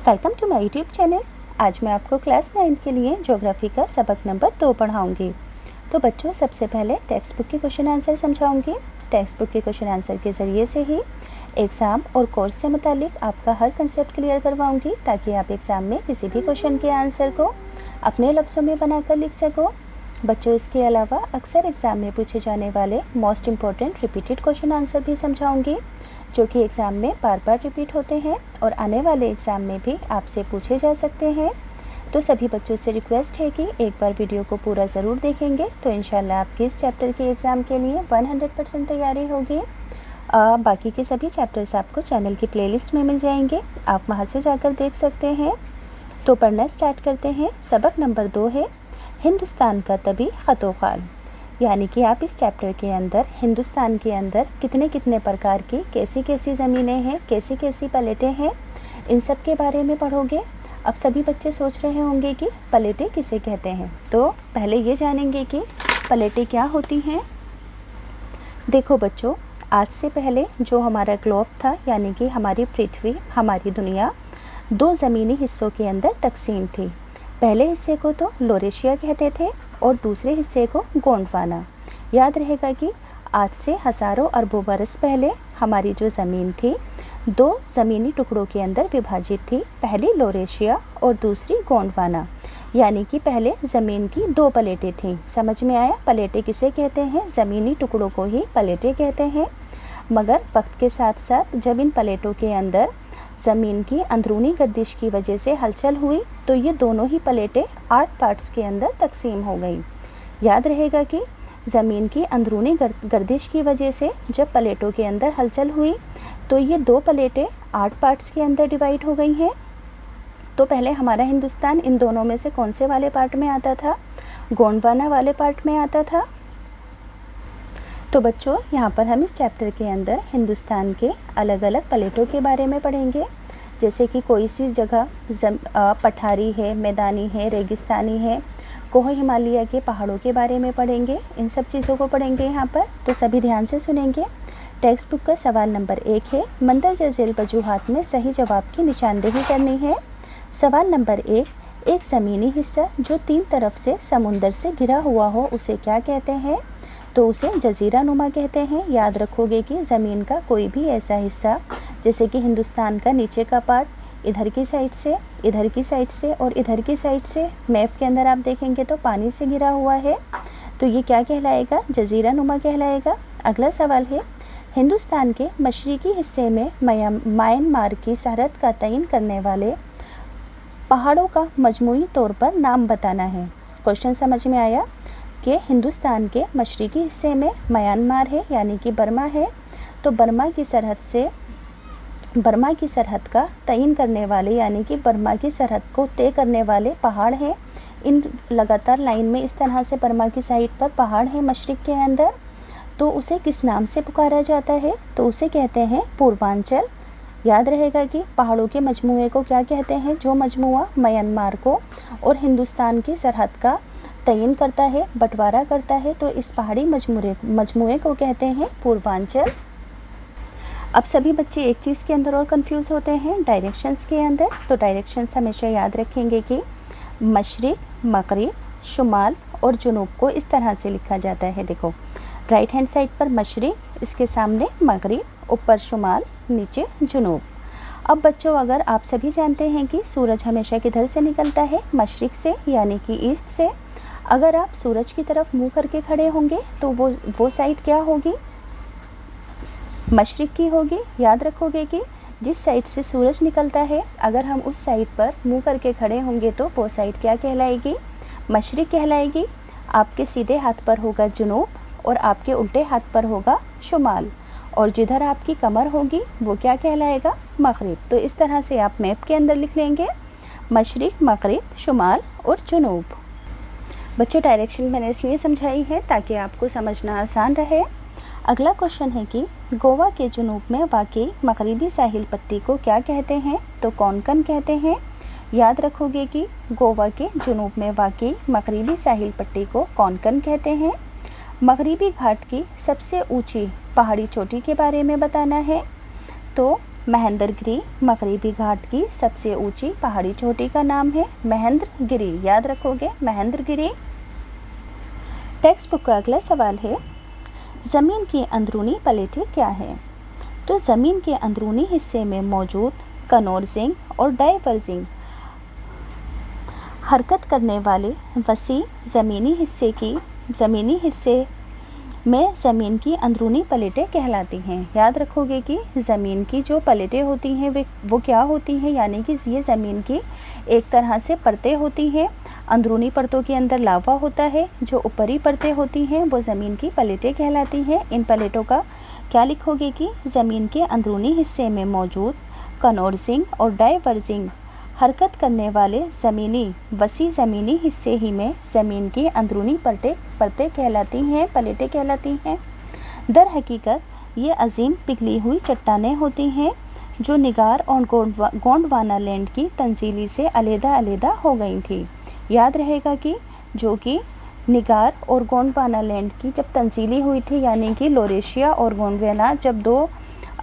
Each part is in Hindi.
Welcome to my YouTube channel. आज मैं आपको क्लास 9 के लिए ज्योग्राफी का सबक नंबर 2 पढ़ाऊंगी। तो बच्चों, सबसे पहले टेक्स्ट बुक के क्वेश्चन आंसर समझाऊंगी। टेक्स्ट बुक के क्वेश्चन आंसर के ज़रिए से ही एग्ज़ाम और कोर्स से मुतालिक आपका हर कंसेप्ट क्लियर करवाऊंगी, ताकि आप एग्ज़ाम में किसी भी क्वेश्चन के आंसर को अपने लफ्ज़ों में बनाकर लिख सको। बच्चों, इसके अलावा अक्सर एग्ज़ाम में पूछे जाने वाले most important repeated question answer भी समझाऊंगी, जो कि एग्ज़ाम में बार बार रिपीट होते हैं और आने वाले एग्ज़ाम में भी आपसे पूछे जा सकते हैं। तो सभी बच्चों से रिक्वेस्ट है कि एक बार वीडियो को पूरा ज़रूर देखेंगे तो इंशाल्लाह आपके इस चैप्टर के एग्ज़ाम के लिए 100% तैयारी होगी। बाकी के सभी चैप्टर्स आपको चैनल की प्लेलिस्ट में मिल जाएंगे, आप वहां से जाकर देख सकते हैं। तो पढ़ना स्टार्ट करते हैं। सबक नंबर 2 है हिंदुस्तान का तभी ख़तोखाल, यानी कि आप इस चैप्टर के अंदर हिंदुस्तान के अंदर कितने कितने प्रकार की कैसी कैसी ज़मीनें हैं, कैसी कैसी प्लेटें हैं, इन सब के बारे में पढ़ोगे। अब सभी बच्चे सोच रहे होंगे कि प्लेटें किसे कहते हैं, तो पहले ये जानेंगे कि प्लेटें क्या होती हैं। देखो बच्चों, आज से पहले जो हमारा ग्लोब था, यानी कि हमारी पृथ्वी, हमारी दुनिया 2 ज़मीनी हिस्सों के अंदर तकसीम थी। पहले हिस्से को तो लोरेशिया कहते थे और दूसरे हिस्से को गोंडवाना। याद रहेगा कि आज से हज़ारों अरबों बरस पहले हमारी जो ज़मीन थी 2 ज़मीनी टुकड़ों के अंदर विभाजित थी, पहली लोरेशिया और दूसरी गोंडवाना। यानी कि पहले ज़मीन की 2 प्लेटें थीं। समझ में आया? प्लेटें किसे कहते हैं? ज़मीनी टुकड़ों को ही प्लेटें कहते हैं। मगर वक्त के साथ साथ जब इन प्लेटों के अंदर ज़मीन की अंदरूनी गर्दिश की वजह से हलचल हुई तो ये दोनों ही प्लेटें 8 पार्ट्स के अंदर तकसीम हो गई। याद रहेगा कि ज़मीन की अंदरूनी गर्दिश की वजह से जब प्लेटों के अंदर हलचल हुई तो ये 2 प्लेटें 8 पार्ट्स के अंदर डिवाइड हो गई हैं। तो पहले हमारा हिंदुस्तान इन दोनों में से कौन से वाले पार्ट में आता था? गोंडवाना वाले पार्ट में आता था। तो बच्चों, यहाँ पर हम इस चैप्टर के अंदर हिंदुस्तान के अलग अलग प्लेटों के बारे में पढ़ेंगे। जैसे कि कोई सी जगह पठारी है, मैदानी है, रेगिस्तानी है, कोह हिमालय के पहाड़ों के बारे में पढ़ेंगे। इन सब चीज़ों को पढ़ेंगे यहाँ पर, तो सभी ध्यान से सुनेंगे। टेक्स्ट बुक का सवाल नंबर 1 है मंदरजा झेल वजूहात में सही जवाब की निशानदेही करनी है। सवाल नंबर 1, एक ज़मीनी हिस्सा जो 3 तरफ से समुंदर से घिरा हुआ हो उसे क्या कहते हैं? तो उसे जजीरा नुमा कहते हैं। याद रखोगे कि ज़मीन का कोई भी ऐसा हिस्सा, जैसे कि हिंदुस्तान का नीचे का पार्ट इधर की साइड से, इधर की साइड से और इधर की साइड से मैप के अंदर आप देखेंगे तो पानी से घिरा हुआ है, तो ये क्या कहलाएगा? जजीरा नुमा कहलाएगा। अगला सवाल है हिंदुस्तान के मशरिकी हिस्से में म्यांमार की सरहद का तयन करने वाले पहाड़ों का मजमूई तौर पर नाम बताना है। क्वेश्चन समझ में आया कि हिंदुस्तान के मशरिकी हिस्से में म्यांमार है, यानी कि बर्मा है, तो बर्मा की सरहद का तयन करने वाले, यानी कि बर्मा की सरहद को तय करने वाले पहाड़ हैं। इन लगातार लाइन में इस तरह से बर्मा की साइड पर पहाड़ हैं मशरिक के अंदर, तो उसे किस नाम से पुकारा जाता है? तो उसे कहते हैं पूर्वांचल। याद रहेगा कि पहाड़ों के मजमूए को क्या कहते हैं? जो मजमुआ म्यांमार को और हिंदुस्तान की सरहद का तयन करता है, बंटवारा करता है, तो इस पहाड़ी मजमूए को कहते हैं पूर्वांचल। अब सभी बच्चे एक चीज़ के अंदर और कंफ्यूज होते हैं, डायरेक्शंस के अंदर। तो डायरेक्शंस हमेशा याद रखेंगे कि मशरिक, मगरिब, शुमाल और जुनूब को इस तरह से लिखा जाता है। देखो, राइट हैंड साइड पर मशरिक, इसके सामने मगरिब, ऊपर शुमाल, नीचे जुनूब। अब बच्चों, अगर आप सभी जानते हैं कि सूरज हमेशा किधर से निकलता है? मशरिक से, यानी कि ईस्ट से। अगर आप सूरज की तरफ मुंह करके खड़े होंगे तो वो साइड क्या होगी? मशरिक की होगी। याद रखोगे कि जिस साइड से सूरज निकलता है, अगर हम उस साइड पर मुंह करके खड़े होंगे तो वो साइड क्या कहलाएगी? मशरिक कहलाएगी। आपके सीधे हाथ पर होगा जुनूब और आपके उल्टे हाथ पर होगा शुमाल, और जिधर आपकी कमर होगी वो क्या कहलाएगा? मगरिब। तो इस तरह से आप मैप के अंदर लिख लेंगे मशरिक, मगरिब, शुमाल और जुनूब। बच्चों, डायरेक्शन मैंने इसलिए समझाई है ताकि आपको समझना आसान रहे। अगला क्वेश्चन है कि गोवा के जुनूब में वाक़ई मगरिबी साहिल पट्टी को क्या कहते हैं? तो कोंकण कहते हैं। याद रखोगे कि गोवा के जुनूब में वाक़ई मगरिबी साहिल पट्टी को कोंकण कहते हैं। मगरिबी घाट की सबसे ऊंची पहाड़ी चोटी के बारे में बताना है। तो महेंद्रगिरी मगरबी घाट की सबसे ऊंची पहाड़ी चोटी का नाम है महेंद्रगिरी। याद रखोगे, महेंद्रगिरी। टेक्स्ट बुक का अगला सवाल है, ज़मीन की अंदरूनी प्लेटें क्या है? तो ज़मीन के अंदरूनी हिस्से में मौजूद कन्वर्जिंग और डाइवर्जिंग हरकत करने वाले वसी ज़मीनी हिस्से में ज़मीन की अंदरूनी प्लेटें कहलाती हैं। याद रखोगे कि ज़मीन की जो प्लेटें होती हैं वो क्या होती हैं, यानी कि ये ज़मीन की एक तरह से परतें होती हैं। अंदरूनी परतों के अंदर लावा होता है, जो ऊपरी परतें होती हैं वो ज़मीन की प्लेटें कहलाती हैं। इन प्लेटों का क्या लिखोगे कि ज़मीन के अंदरूनी हिस्से में मौजूद कन्वर्जिंग और डाइवर्जिंग हरकत करने वाले वसी ज़मीनी हिस्से ही में ज़मीन की अंदरूनी परतें कहलाती हैं, प्लेटें कहलाती हैं। दर हकीकत ये अजीम पिघली हुई चट्टानें होती हैं जो निगार और गोंडवाना लैंड की तंजीली से अलग-अलग हो गई थी। याद रहेगा कि जो कि निगार और गोंडवाना लैंड की जब तंजीली हुई थी, यानी कि लॉरेशिया और गोंडवाना जब दो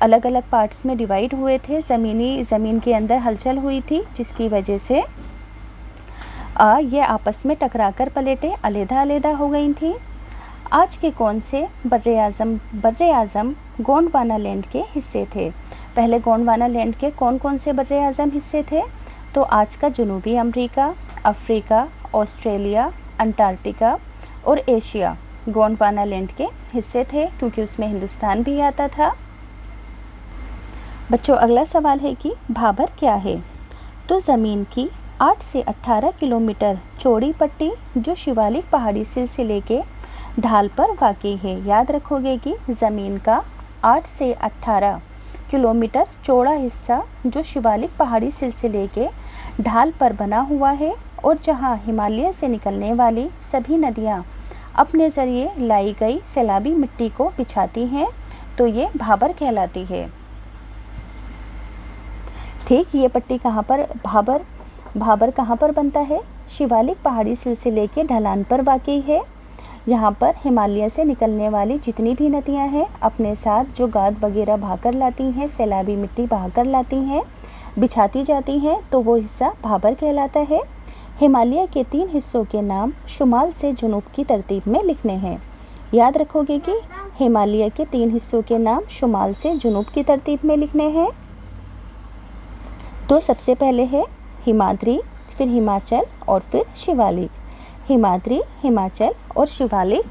अलग अलग पार्ट्स में डिवाइड हुए थे, ज़मीन के अंदर हलचल हुई थी, जिसकी वजह से ये आपस में टकराकर प्लेटें अलग-अलग हो गई थी। आज के कौन से बर्रे आज़म गोंडवाना लैंड के हिस्से थे? पहले गोंडवाना लैंड के कौन कौन से बर्रे आज़म हिस्से थे? तो आज का जनूबी अमेरिका, अफ्रीका, ऑस्ट्रेलिया, अंटार्कटिका और एशिया गोंडवाना लैंड के हिस्से थे, क्योंकि उसमें हिंदुस्तान भी आता था। बच्चों, अगला सवाल है कि भाबर क्या है? तो ज़मीन की 8 से 18 किलोमीटर चौड़ी पट्टी जो शिवालिक पहाड़ी सिलसिले के ढाल पर वाक़ई है। याद रखोगे कि ज़मीन का 8 से 18 किलोमीटर चौड़ा हिस्सा जो शिवालिक पहाड़ी सिलसिले के ढाल पर बना हुआ है और जहां हिमालय से निकलने वाली सभी नदियां अपने ज़रिए लाई गई सैलाबी मिट्टी को बिछाती हैं, तो ये भाबर कहलाती है। ठीक, ये पट्टी कहाँ पर भाबर कहाँ पर बनता है? शिवालिक पहाड़ी सिलसिले के ढलान पर वाक़ई है। यहाँ पर हिमालय से निकलने वाली जितनी भी नदियाँ हैं अपने साथ जो गाद वगैरह बहाकर लाती हैं, सैलाबी मिट्टी बहाकर लाती हैं, बिछाती जाती हैं, तो वो हिस्सा भाबर कहलाता है। हिमालय के 3 हिस्सों के नाम शुमाल से जुनूब की तरतीब में लिखने हैं। याद रखोगे कि हिमालय के 3 हिस्सों के नाम शुमाल से जुनूब की तरतीब में लिखने हैं। तो सबसे पहले है हिमाद्री, फिर हिमाचल और फिर शिवालिक। हिमाद्री, हिमाचल और शिवालिक।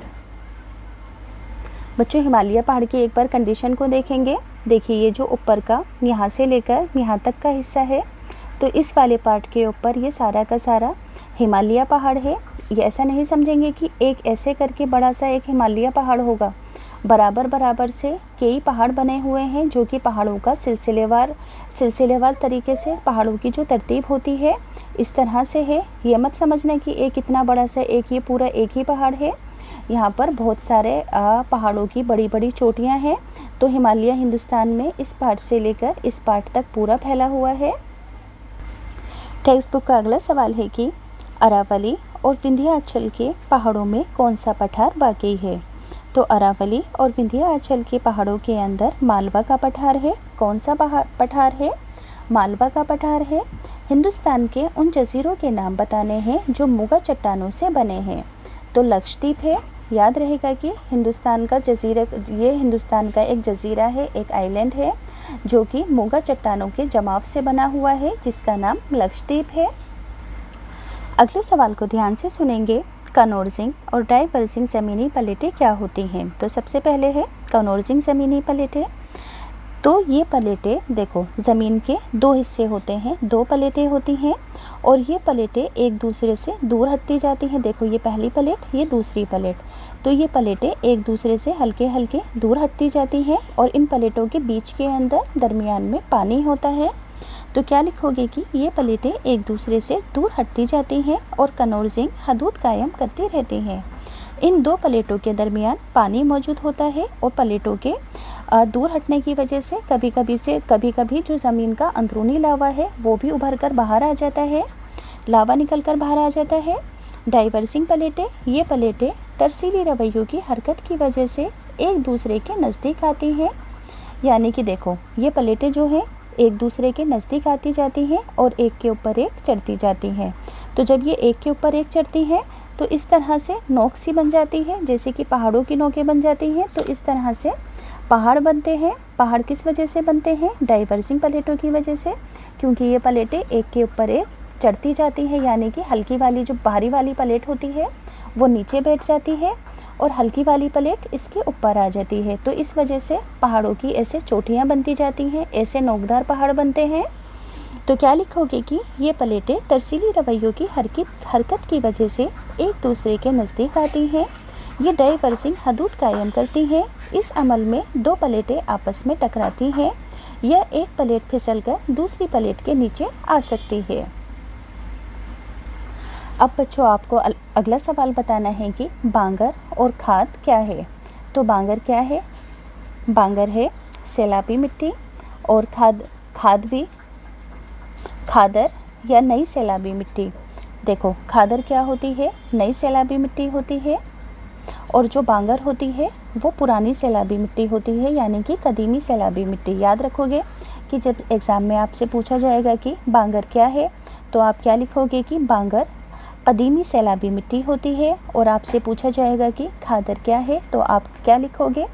बच्चों, हिमालय पहाड़ की एक बार कंडीशन को देखेंगे। देखिए, ये जो ऊपर का यहाँ से लेकर यहाँ तक का हिस्सा है, तो इस वाले पार्ट के ऊपर ये सारा का सारा हिमालय पहाड़ है। ये ऐसा नहीं समझेंगे कि एक ऐसे करके बड़ा सा एक हिमालय पहाड़ होगा। बराबर से कई पहाड़ बने हुए हैं जो कि पहाड़ों का सिलसिलेवार तरीके से पहाड़ों की जो तरतीब होती है इस तरह से है। ये मत समझना कि एक इतना बड़ा सा ये पूरा एक ही पहाड़ है। यहाँ पर बहुत सारे पहाड़ों की बड़ी बड़ी चोटियाँ हैं। तो हिमालय हिंदुस्तान में इस पार्ट से लेकर इस पार्ट तक पूरा फैला हुआ है। टेक्स्ट बुक का अगला सवाल है कि अरावली और विंध्याचल के पहाड़ों में कौन सा पठार वाक़ई है? तो अरावली और विंध्याचल के पहाड़ों के अंदर मालवा का पठार है। कौन सा पठार है? मालवा का पठार है। हिंदुस्तान के उन जजीरों के नाम बताने हैं जो मूगा चट्टानों से बने हैं। तो लक्षद्वीप है। याद रहेगा कि हिंदुस्तान का एक जजीरा है, एक आइलैंड है जो कि मूगा चट्टानों के जमाव से बना हुआ है, जिसका नाम लक्षद्वीप है। अगले सवाल को ध्यान से सुनेंगे। कन्वर्जिंग और डाइवर्जिंग ज़मीनी प्लेटें क्या होती हैं? तो सबसे पहले है कन्वर्जिंग ज़मीनी प्लेटें। तो ये प्लेटें देखो, ज़मीन के 2 हिस्से होते हैं, 2 प्लेटें होती हैं और ये प्लेटें एक दूसरे से दूर हटती जाती हैं। देखो, ये पहली प्लेट, ये दूसरी प्लेट, तो ये प्लेटें एक दूसरे से हल्के हल्के दूर हटती जाती हैं और इन प्लेटों के बीच के अंदर दरमियान में पानी होता है। तो क्या लिखोगे कि ये प्लेटें एक दूसरे से दूर हटती जाती हैं और कन्वर्जिंग हदूद कायम करती रहती हैं। इन 2 प्लेटों के दरमियान पानी मौजूद होता है और प्लेटों के दूर हटने की वजह से कभी कभी जो ज़मीन का अंदरूनी लावा है वो भी उभर कर बाहर आ जाता है, लावा निकल कर बाहर आ जाता है। डाइवर्जिंग प्लेटें, ये प्लेटें तरसीली रवैयों की हरकत की वजह से एक दूसरे के नज़दीक आती हैं। यानी कि देखो, ये प्लेटें जो हैं एक दूसरे के नज़दीक आती जाती हैं और एक के ऊपर एक चढ़ती जाती हैं। तो जब ये एक के ऊपर एक चढ़ती हैं तो इस तरह से नोक सी बन जाती है, जैसे कि पहाड़ों की नोकें बन जाती हैं। तो इस तरह से पहाड़ बनते हैं। पहाड़ किस वजह से बनते हैं? डाइवर्जिंग प्लेटों की वजह से, क्योंकि ये प्लेटें एक के ऊपर एक चढ़ती जाती हैं, यानी कि हल्की वाली जो भारी वाली प्लेट होती है वो नीचे बैठ जाती है और हल्की वाली प्लेट इसके ऊपर आ जाती है। तो इस वजह से पहाड़ों की ऐसे चोटियाँ बनती जाती हैं, ऐसे नोकदार पहाड़ बनते हैं। तो क्या लिखोगे कि ये प्लेटें तरसीली रवैयों की हरकत की वजह से एक दूसरे के नज़दीक आती हैं। ये डाइवर्जिंग हदूद कायम करती हैं। इस अमल में दो प्लेटें आपस में टकराती हैं या एक प्लेट फिसलकर दूसरी प्लेट के नीचे आ सकती है। अब बच्चों आपको अगला सवाल बताना है कि बांगर और खाद क्या है। तो बांगर क्या है? बांगर है सैलाबी मिट्टी और खाद भी खादर या नई सैलाबी मिट्टी। देखो खादर क्या होती है? नई सैलाबी मिट्टी होती है और जो बांगर होती है वो पुरानी सैलाबी मिट्टी होती है, यानी कि कदीमी सैलाबी मिट्टी। याद रखोगे कि जब एग्ज़ाम में आपसे पूछा जाएगा कि बांगर क्या है तो आप क्या लिखोगे कि बांगर कदीमी सैलाबी मिट्टी होती है। और आपसे पूछा जाएगा कि खादर क्या है तो आप क्या लिखोगे?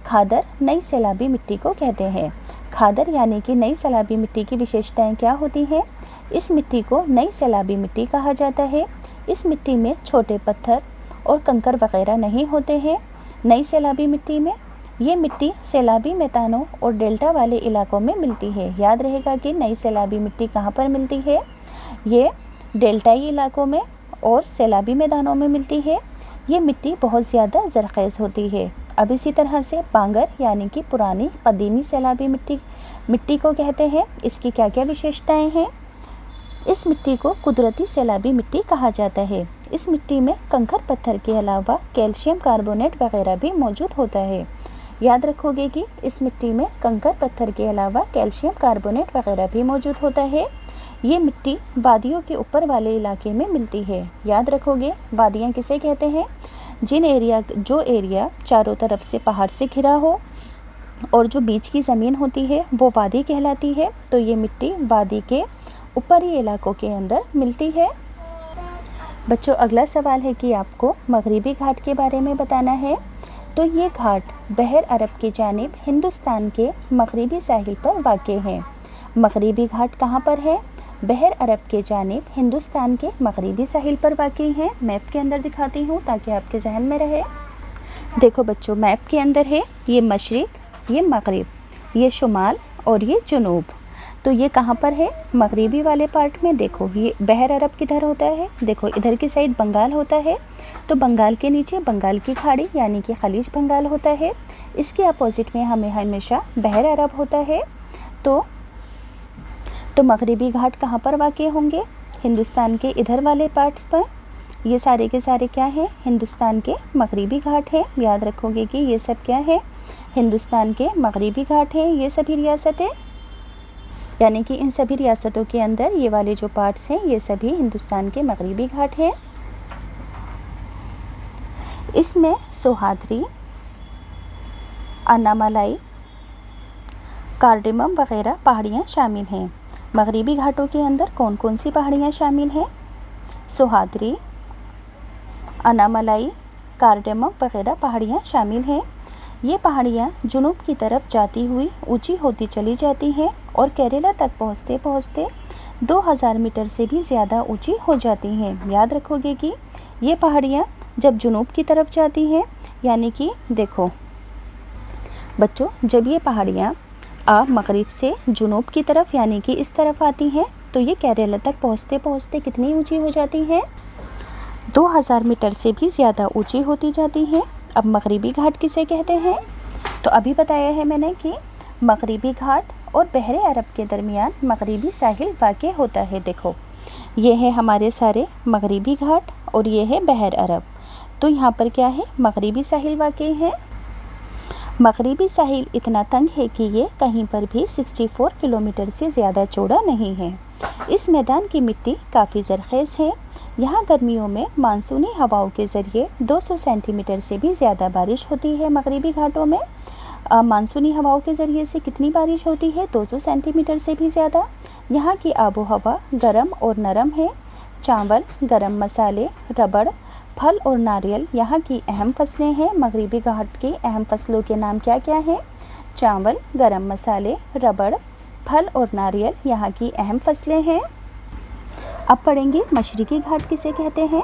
खादर नई सैलाबी मिट्टी को कहते हैं। खादर यानी कि नई सैलाबी मिट्टी की विशेषताएं क्या होती हैं? इस मिट्टी को नई सैलाबी मिट्टी कहा जाता है। इस मिट्टी में छोटे पत्थर और कंकर वगैरह नहीं होते हैं। नई सैलाबी मिट्टी में ये मिट्टी सैलाबी मैदानों और डेल्टा वाले इलाकों में मिलती है। याद रहेगा कि नई सैलाबी मिट्टी कहाँ पर मिलती है? ये डेल्टाई इलाकों में और सैलाबी मैदानों में मिलती है। ये मिट्टी बहुत ज़्यादा ज़रख़ेज़ होती है। अब इसी तरह से बांगर यानी कि पुरानी कदीमी सैलाबी मिट्टी को कहते हैं। इसकी क्या क्या विशेषताएं हैं? इस मिट्टी को कुदरती सैलाबी मिट्टी कहा जाता है। इस मिट्टी में कंकर पत्थर के अलावा कैल्शियम कार्बोनेट वगैरह भी मौजूद होता है। याद रखोगे कि इस मिट्टी में कंकर पत्थर के अलावा कैल्शियम कार्बोनेट वगैरह भी मौजूद होता है। ये मिट्टी वादियों के ऊपर वाले इलाके में मिलती है। याद रखोगे वादियाँ किसे कहते हैं? जो एरिया चारों तरफ से पहाड़ से घिरा हो और जो बीच की ज़मीन होती है वो वादी कहलाती है। तो ये मिट्टी वादी के ऊपरी इलाकों के अंदर मिलती है। बच्चों अगला सवाल है कि आपको मगरिबी घाट के बारे में बताना है। तो ये घाट बहर अरब की जानिब हिंदुस्तान के मगरिबी साहिल पर वाक़ है। मगरिबी घाट कहाँ पर है? बहर अरब के जानिब हिंदुस्तान के मगरिबी साहिल पर वाक़ है। मैप के अंदर दिखाती हूँ ताकि आपके जहन में रहे। देखो बच्चों मैप के अंदर है ये मशरिक़, ये मगरिब, ये शुमाल और ये जुनूब। तो ये कहाँ पर है? मगरिबी वाले पार्ट में। देखो ये बहर अरब किधर होता है? देखो इधर की साइड बंगाल होता है। तो बंगाल के नीचे बंगाल की खाड़ी यानी कि खलीज बंगाल होता है। इसके अपोजिट में हमें हमेशा बहर अरब होता है। तो मगरिबी घाट कहाँ पर वाक़ होंगे? हिंदुस्तान के इधर वाले पार्ट्स पर। ये सारे के सारे क्या हैं? हिंदुस्तान के मगरिबी घाट हैं। याद रखोगे कि ये सब क्या है? हिंदुस्तान के मगरिबी घाट हैं ये सभी रियासतें, यानी कि इन सभी रियासतों के अंदर ये वाले जो पार्ट्स हैं ये सभी हिंदुस्तान के मगरिबी घाट हैं। इसमें सोहाद्री, अन्नामलाई, कार्डेमम वगैरह पहाड़ियाँ शामिल हैं। मगरिबी घाटों के अंदर कौन कौन सी पहाड़ियाँ शामिल हैं? सोहाद्री, अन्नामलाई, कार्डेमम वगैरह पहाड़ियाँ शामिल हैं। ये पहाड़ियाँ जुनूब की तरफ जाती हुई ऊंची होती चली जाती हैं और केरला तक पहुँचते पहुँचते 2000 मीटर से भी ज़्यादा ऊंची हो जाती हैं। याद रखोगे कि ये पहाड़ियाँ जब जुनूब की तरफ जाती हैं, यानी कि देखो बच्चों जब ये पहाड़ियाँ मगरिब से जुनूब की तरफ यानी कि इस तरफ आती हैं तो ये केरला तक पहुँचते पहुँचते कितनी ऊंची हो जाती हैं? 2000 मीटर से भी ज़्यादा ऊंची होती जाती हैं। अब मगरिबी घाट किसे कहते हैं? तो अभी बताया है मैंने कि मगरिबी घाट और बहरे अरब के दरमियान मगरिबी साहिल वाक़ होता है। देखो ये है हमारे सारे मगरिबी घाट और ये है बहर अरब। तो यहाँ पर क्या है? मगरिबी साहिल वाक़ है। मगरिबी साहिल इतना तंग है कि ये कहीं पर भी 64 किलोमीटर से ज़्यादा चौड़ा नहीं है। इस मैदान की मिट्टी काफ़ी ज़रख़ेज़ है। यहाँ गर्मियों में मानसूनी हवाओं के ज़रिए 200 सेंटीमीटर से भी ज़्यादा बारिश होती है मगरिबी घाटों में। मानसूनी हवाओं के ज़रिए से कितनी बारिश होती है? 200 सेंटीमीटर से भी ज़्यादा। यहाँ की आबो हवा गर्म और नरम है। चावल, गरम मसाले, रबड़, फल और नारियल यहाँ की अहम फसलें हैं। मगरिबी घाट की अहम फसलों के नाम क्या क्या हैं? चावल, गरम मसाले, रबड़, फल और नारियल यहाँ की अहम फसलें हैं। अब पढ़ेंगे मशरिकी घाट किसे कहते हैं।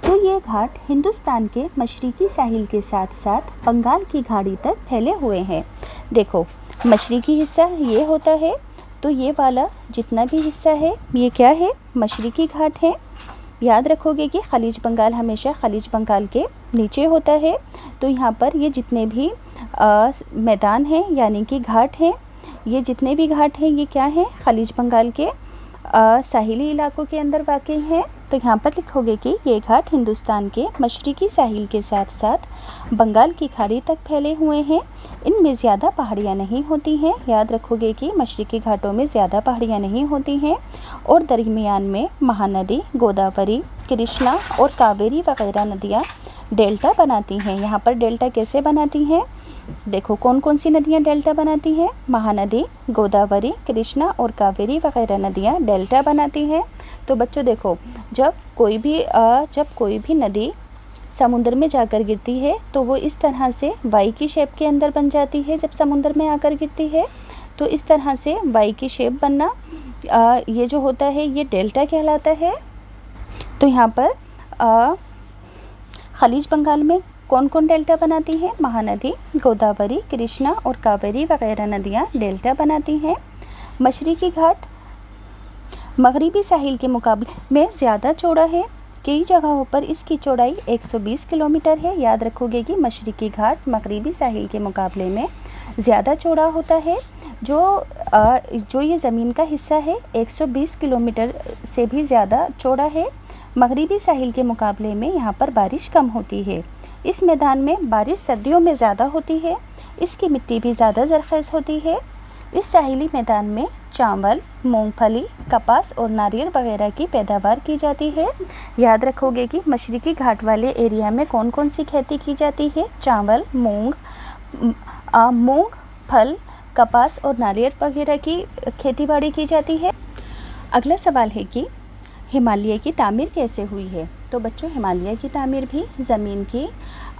तो ये घाट हिंदुस्तान के मशरिकी साहिल के साथ साथ बंगाल की खाड़ी तक फैले हुए हैं। देखो, मशरिकी हिस्सा ये होता है, तो ये वाला जितना भी हिस्सा है ये क्या है? मशरिकी घाट है। याद रखोगे कि खलीज बंगाल हमेशा खलीज बंगाल के नीचे होता है। तो यहाँ पर ये जितने भी मैदान हैं यानी कि घाट हैं, ये जितने भी घाट हैं ये क्या हैं? खलीज बंगाल के साहिली इलाकों के अंदर वाक़ हैं। तो यहाँ पर लिखोगे कि ये घाट हिंदुस्तान के मशरिकी साहिल के साथ साथ बंगाल की खाड़ी तक फैले हुए हैं। इनमें ज़्यादा पहाड़ियाँ नहीं होती हैं। याद रखोगे कि मशरिकी घाटों में ज़्यादा पहाड़ियाँ नहीं होती हैं और दरमियान में महानदी, गोदावरी, कृष्णा और कावेरी वगैरह नदियाँ डेल्टा बनाती हैं। यहाँ पर डेल्टा कैसे बनाती हैं? देखो, कौन कौन सी नदियाँ डेल्टा बनाती हैं? महानदी, गोदावरी, कृष्णा और कावेरी वगैरह नदियाँ डेल्टा बनाती हैं। तो बच्चों देखो, जब कोई भी नदी समुद्र में जाकर गिरती है तो वो इस तरह से वाई की शेप के अंदर बन जाती है। जब समुद्र में आकर गिरती है तो इस तरह से वाई की शेप बनना ये जो होता है ये डेल्टा कहलाता है। तो यहाँ पर खलीज बंगाल में कौन कौन डेल्टा बनाती हैं? महानदी, गोदावरी, कृष्णा और कावेरी वगैरह नदियाँ डेल्टा बनाती हैं। मशरिकी घाट मगरिबी साहिल के मुकाबले में ज़्यादा चौड़ा है। कई जगहों पर इसकी चौड़ाई 120 किलोमीटर है। याद रखोगे कि मशरिकी घाट मगरिबी साहिल के मुकाबले में ज़्यादा चौड़ा होता है। जो ये ज़मीन का हिस्सा है 120 किलोमीटर से भी ज़्यादा चौड़ा है। मगरिबी साहिल के मुकाबले में यहाँ पर बारिश कम होती है। इस मैदान में बारिश सर्दियों में ज़्यादा होती है। इसकी मिट्टी भी ज़्यादा ज़रख़ेज़ होती है। इस साहिली मैदान में चावल, मूंगफली, कपास और नारियल वगैरह की पैदावार की जाती है। याद रखोगे कि मशरिकी घाट वाले एरिया में कौन कौन सी खेती की जाती है? चावल, मूंग, फल, कपास और नारियल वगैरह की खेतीबाड़ी की जाती है। अगला सवाल है कि हिमालय की तामीर कैसे हुई है। तो बच्चों, हिमालय की तामीर भी ज़मीन की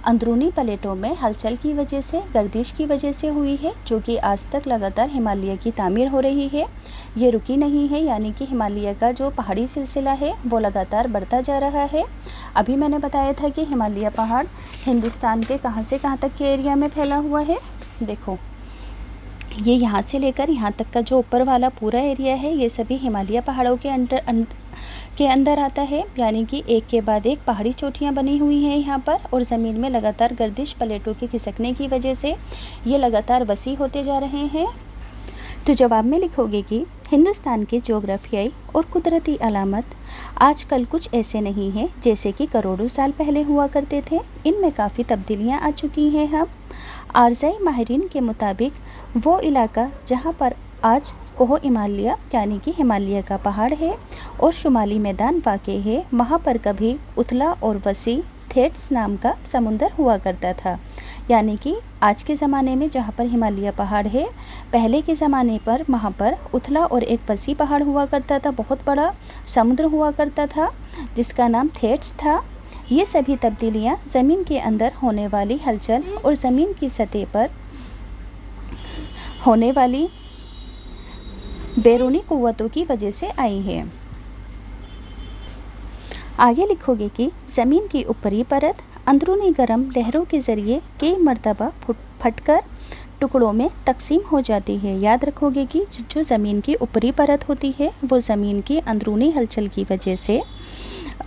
अंदरूनी प्लेटों में हलचल की वजह से, गर्दिश की वजह से हुई है, जो कि आज तक लगातार हिमालय की तामीर हो रही है। ये रुकी नहीं है, यानी कि हिमालय का जो पहाड़ी सिलसिला है वो लगातार बढ़ता जा रहा है। अभी मैंने बताया था कि हिमालय पहाड़ हिंदुस्तान के कहाँ से कहाँ तक के एरिया में फैला हुआ है। देखो, ये यहाँ से लेकर यहाँ तक का जो ऊपर वाला पूरा एरिया है ये सभी हिमालय पहाड़ों के अंदर आता है। यानी कि एक के बाद एक पहाड़ी चोटियाँ बनी हुई हैं यहाँ पर, और ज़मीन में लगातार गर्दिश प्लेटों के खिसकने की वजह से ये लगातार वसी होते जा रहे हैं। तो जवाब में लिखोगे कि हिंदुस्तान के जोग्राफियाई और कुदरती अलामत आजकल कुछ ऐसे नहीं हैं जैसे कि करोड़ों साल पहले हुआ करते थे। इनमें काफ़ी तब्दीलियाँ आ चुकी हैं। हम आरज़ाई माहिरीन के मुताबिक वो इलाका जहाँ पर आज कोह हिमालय यानी कि हिमालय का पहाड़ है और शुमाली मैदान वाक़ है, वहाँ पर कभी उथला और वसी थेट्स नाम का समुंदर हुआ करता था। यानी कि आज के ज़माने में जहाँ पर हिमालय पहाड़ है, पहले के ज़माने पर वहाँ पर उथला और एक वसी पहाड़ हुआ करता था, बहुत बड़ा समुद्र हुआ करता था जिसका नाम थेट्स था। ये सभी तब्दीलियाँ ज़मीन के अंदर होने वाली हलचल और ज़मीन की सतह पर होने वाली बैरूनी क़ुव्वतों की वजह से आई है। आगे लिखोगे कि ज़मीन की ऊपरी परत अंदरूनी गर्म लहरों के ज़रिए कई मरतबा फटकर टुकड़ों में तकसीम हो जाती है। याद रखोगे कि जो ज़मीन की ऊपरी परत होती है वो ज़मीन की अंदरूनी हलचल की वजह से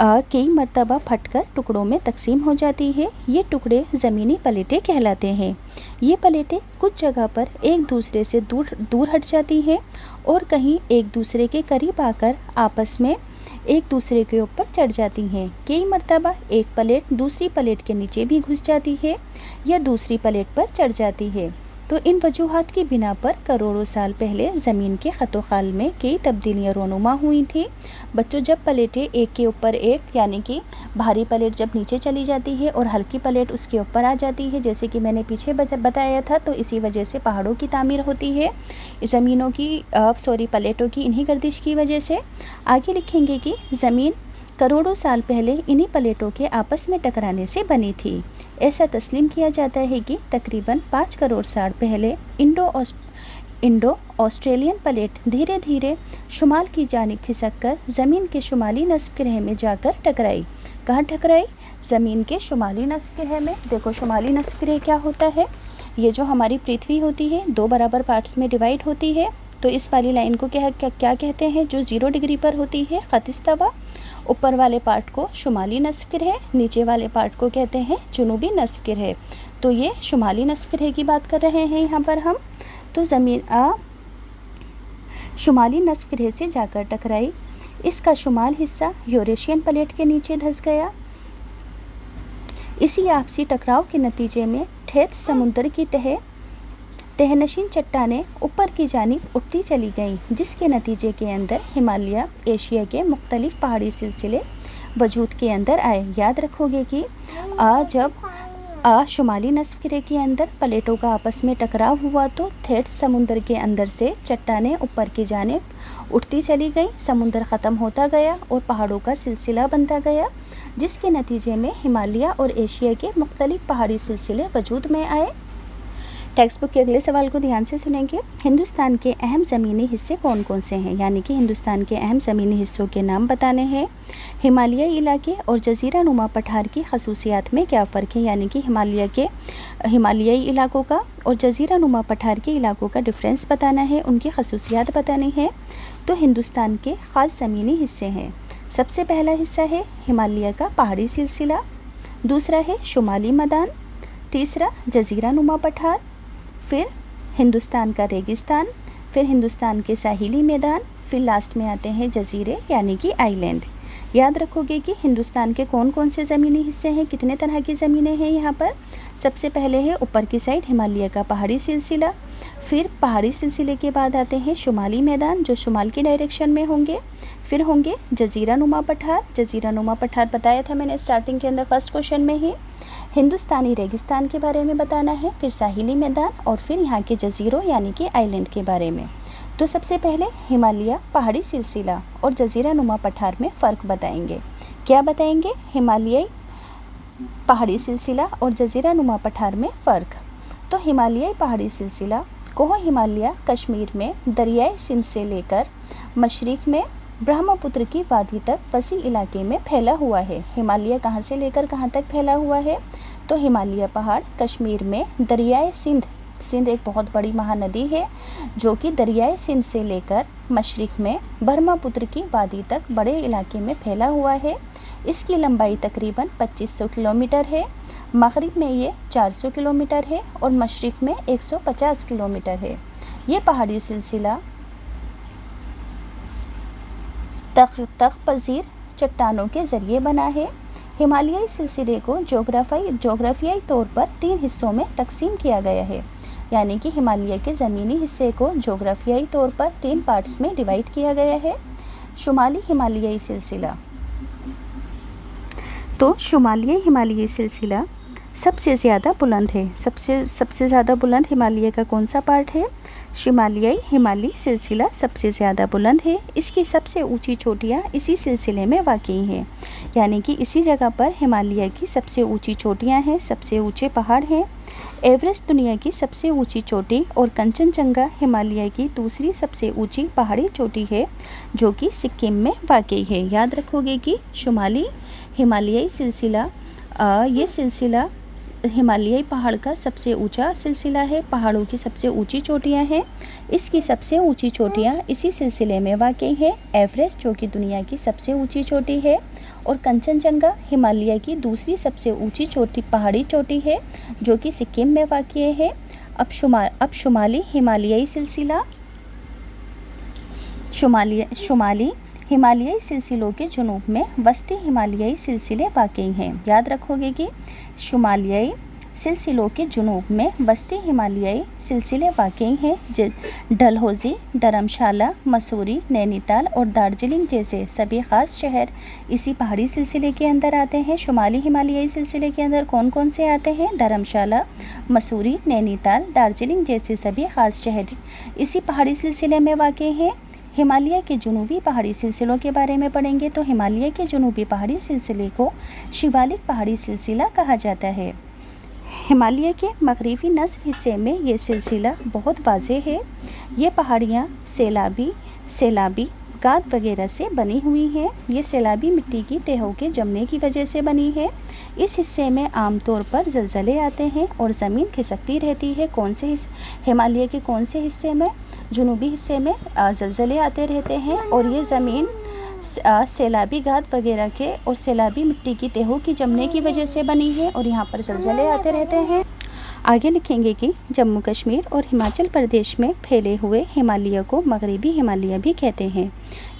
कई मरतबा फटकर टुकड़ों में तकसीम हो जाती है। ये टुकड़े ज़मीनी प्लेटें कहलाते हैं। ये प्लेटें कुछ जगह पर एक दूसरे से दूर हट जाती हैं और कहीं एक दूसरे के करीब आकर आपस में एक दूसरे के ऊपर चढ़ जाती हैं। कई मरतबा एक प्लेट दूसरी प्लेट के नीचे भी घुस जाती है या दूसरी प्लेट पर चढ़ जाती है। तो इन वजूहात की बिना पर करोड़ों साल पहले ज़मीन के खतोखाल में कई तब्दीलियाँ रोनुमा हुई थी। बच्चों, जब प्लेटें एक के ऊपर एक, यानी कि भारी प्लेट जब नीचे चली जाती है और हल्की प्लेट उसके ऊपर आ जाती है, जैसे कि मैंने पीछे बताया था, तो इसी वजह से पहाड़ों की तामीर होती है ज़मीनों की प्लेटों की इन्हीं गर्दिश की वजह से। आगे लिखेंगे कि ज़मीन करोड़ों साल पहले इन्हीं प्लेटों के आपस में टकराने से बनी थी। ऐसा तस्लीम किया जाता है कि तकरीबन 5 करोड़ साल पहले इंडो ऑस्ट्रेलियन प्लेट धीरे धीरे शुमाल की जानिब खिसककर ज़मीन के शुमाली नस्फ ग्रह में जाकर टकराई। कहाँ टकराई? ज़मीन के शुमाली नस्फ ग्रह में। देखो, शुमाली नस्फ ग्रह क्या होता है? ये जो हमारी पृथ्वी होती है 2 बराबर पार्ट्स में डिवाइड होती है। तो इस वाली लाइन को क्या कहते हैं? जो 0 डिग्री पर होती है, खतिस तवा। ऊपर वाले पार्ट को शुमाली नस्फ ग्रह, नीचे वाले पार्ट को कहते हैं जुनूबी नस्फ ग्रह। तो ये शुमाली नस्फ ग्रह की बात कर रहे हैं यहाँ पर हम। तो ज़मीन शुमाली नस्फ ग्रह से जाकर टकराई। इसका शुमाल हिस्सा यूरेशियन प्लेट के नीचे धंस गया। इसी आपसी टकराव के नतीजे में ठेठ समुद्र की तहनशीन चट्टानें ऊपर की जानिब उठती चली गईं, जिसके नतीजे के अंदर हिमालय एशिया के मुख्तलिफ पहाड़ी सिलसिले वजूद के अंदर आए। याद रखोगे कि जब शुमाली नस्फ ग्रह के अंदर प्लेटों का आपस में टकराव हुआ तो ठेठ समुद्र के अंदर से चट्टानें ऊपर की जानिब उठती चली गईं, समुद्र ख़त्म होता गया और पहाड़ों का सिलसिला बनता गया, जिसके नतीजे में हिमालय और एशिया के मुख्तलिफ पहाड़ी सिलसिले वजूद में आए। टेक्स्ट बुक के अगले सवाल को ध्यान से सुनेंगे। हिंदुस्तान के अहम ज़मीनी हिस्से कौन कौन से हैं? यानी कि हिंदुस्तान के अहम ज़मीनी हिस्सों के नाम बताने हैं। हिमालयी इलाके और जजीरा नुमा पठार की खसूसियात में क्या फ़र्क है? यानी कि हिमालयी इलाकों का और जजीरा नुमा पठार के इलाकों का डिफरेंस बताना है, उनकी खसूसियात बतानी है। तो हिंदुस्तान के ख़ास ज़मीनी हिस्से हैं। सबसे पहला हिस्सा है हिमालय का पहाड़ी सिलसिला, दूसरा है शुमाली मैदान, तीसरा जजीरा नुमा पठार, फिर हिंदुस्तान का रेगिस्तान, फिर हिंदुस्तान के साहिली मैदान, फिर लास्ट में आते हैं जजीरे यानी कि आइलैंड। याद रखोगे कि हिंदुस्तान के कौन कौन से ज़मीनी हिस्से हैं, कितने तरह की ज़मीनें हैं यहाँ पर। सबसे पहले है ऊपर की साइड हिमालय का पहाड़ी सिलसिला, फिर पहाड़ी सिलसिले के बाद आते हैं शुमाली मैदान जो शुमाल की डायरेक्शन में होंगे, फिर होंगे जजीरा नुमा पठार। जजीरा नुमा पठार बताया था मैंने स्टार्टिंग के अंदर फर्स्ट क्वेश्चन में ही। हिंदुस्तानी रेगिस्तान के बारे में बताना है, फिर साहिली मैदान और फिर यहाँ के जजीरों यानी कि आइलैंड के बारे में। तो सबसे पहले हिमालय पहाड़ी सिलसिला और जजीरा नुमा पठार में फ़र्क बताएंगे। क्या बताएंगे? हिमालयी पहाड़ी सिलसिला और जजीरा नुमा पठार में फ़र्क। तो हिमालयी पहाड़ी सिलसिला कोह हिमालय कश्मीर में दरियाए सिंध से लेकर मशरिक़ में ब्रह्मपुत्र की वादी तक वसी इलाके में फैला हुआ है। हिमालय कहाँ से लेकर कहाँ तक फैला हुआ है? तो हिमालय पहाड़ कश्मीर में दरियाए सिंध एक बहुत बड़ी महानदी है जो कि दरियाए सिंध से लेकर मशरिक़ में ब्रह्मपुत्र की वादी तक बड़े इलाके में फैला हुआ है। इसकी लंबाई तकरीबन 2500 किलोमीटर है, मग़रिब में ये 400 किलोमीटर है और मशरिक़ में 150 किलोमीटर है। ये पहाड़ी सिलसिला तख्तपज़ीर चट्टानों के ज़रिए बना है। हिमालयी सिलसिले को जोग्राफियाई तौर पर 3 हिस्सों में तकसीम किया गया है। यानी कि हिमालय के ज़मीनी हिस्से को जोग्राफियाई तौर पर 3 पार्ट्स में डिवाइड किया गया है। शुमाली हिमालयी सिलसिला, तो शुमाली हिमालयी सिलसिला सबसे ज़्यादा बुलंद है। सबसे ज़्यादा बुलंद हिमालय का कौन सा पार्ट है? शिमालियाई हिमालयी सिलसिला सबसे ज़्यादा बुलंद है। इसकी सबसे ऊंची चोटियाँ इसी सिलसिले में वाक़ई हैं, यानी कि इसी जगह पर हिमालय की सबसे ऊंची चोटियाँ हैं, सबसे ऊंचे पहाड़ हैं। एवरेस्ट दुनिया की सबसे ऊंची चोटी और कंचनजंगा हिमालय की दूसरी सबसे ऊंची पहाड़ी चोटी है जो कि सिक्किम में वाक़ई है। याद रखोगे कि शुमाली हिमालयी सिलसिला ये सिलसिला हिमालयी पहाड़ का सबसे ऊंचा सिलसिला है, पहाड़ों की सबसे ऊंची चोटियां हैं। इसकी सबसे ऊंची चोटियां इसी सिलसिले में वाक़ई है। एवरेस्ट जो कि दुनिया की सबसे ऊंची चोटी है और कंचनजंगा हिमालय की दूसरी सबसे ऊंची पहाड़ी चोटी है जो कि सिक्किम में वाक़ई है। अब शुमाली हिमालयी सिलसिला शुमाली हिमालयी सिलसिलों के जुनूब में वस्ती हिमालयी सिलसिले वाक़ई हैं। याद रखोगे कि शुमालियाई सिलसिलों के जुनूब में वस्ती हिमालयी सिलसिले वाक़ई हैं। डलहौज़ी, धर्मशाला, मसूरी, नैनीताल और दार्जिलिंग जैसे सभी ख़ास शहर इसी पहाड़ी सिलसिले के अंदर आते हैं। शुमाली हिमालयी सिलसिले के अंदर कौन कौन से आते हैं? धर्मशाला, मसूरी, नैनीताल, दार्जिलिंग जैसे सभी ख़ास शहर इसी पहाड़ी सिलसिले में वाक़ई हैं। हिमालय के जुनूबी पहाड़ी सिलसिलों के बारे में पढ़ेंगे तो हिमालय के जुनूबी पहाड़ी सिलसिले को शिवालिक पहाड़ी सिलसिला कहा जाता है। हिमालय के मगरबी नस्फ हिस्से में ये सिलसिला बहुत वाज़ेह है। ये पहाड़ियाँ सैलाबी गाद वगैरह से बनी हुई हैं। ये सैलाबी मिट्टी की तहों के जमने की वजह से बनी है। इस हिस्से में आमतौर पर ज़लज़ले आते हैं और ज़मीन खिसकती रहती है। हिमालय के कौन से हिस्से में? जुनूबी हिस्से में ज़लज़ले आते रहते हैं और ये ज़मीन सैलाबी गाद वगैरह के और सैलाबी मिट्टी की तहों की जमने की वजह से बनी है और यहाँ पर ज़लज़ले आते रहते हैं। आगे लिखेंगे कि जम्मू कश्मीर और हिमाचल प्रदेश में फैले हुए हिमालय को मगरबी हिमालय भी कहते हैं।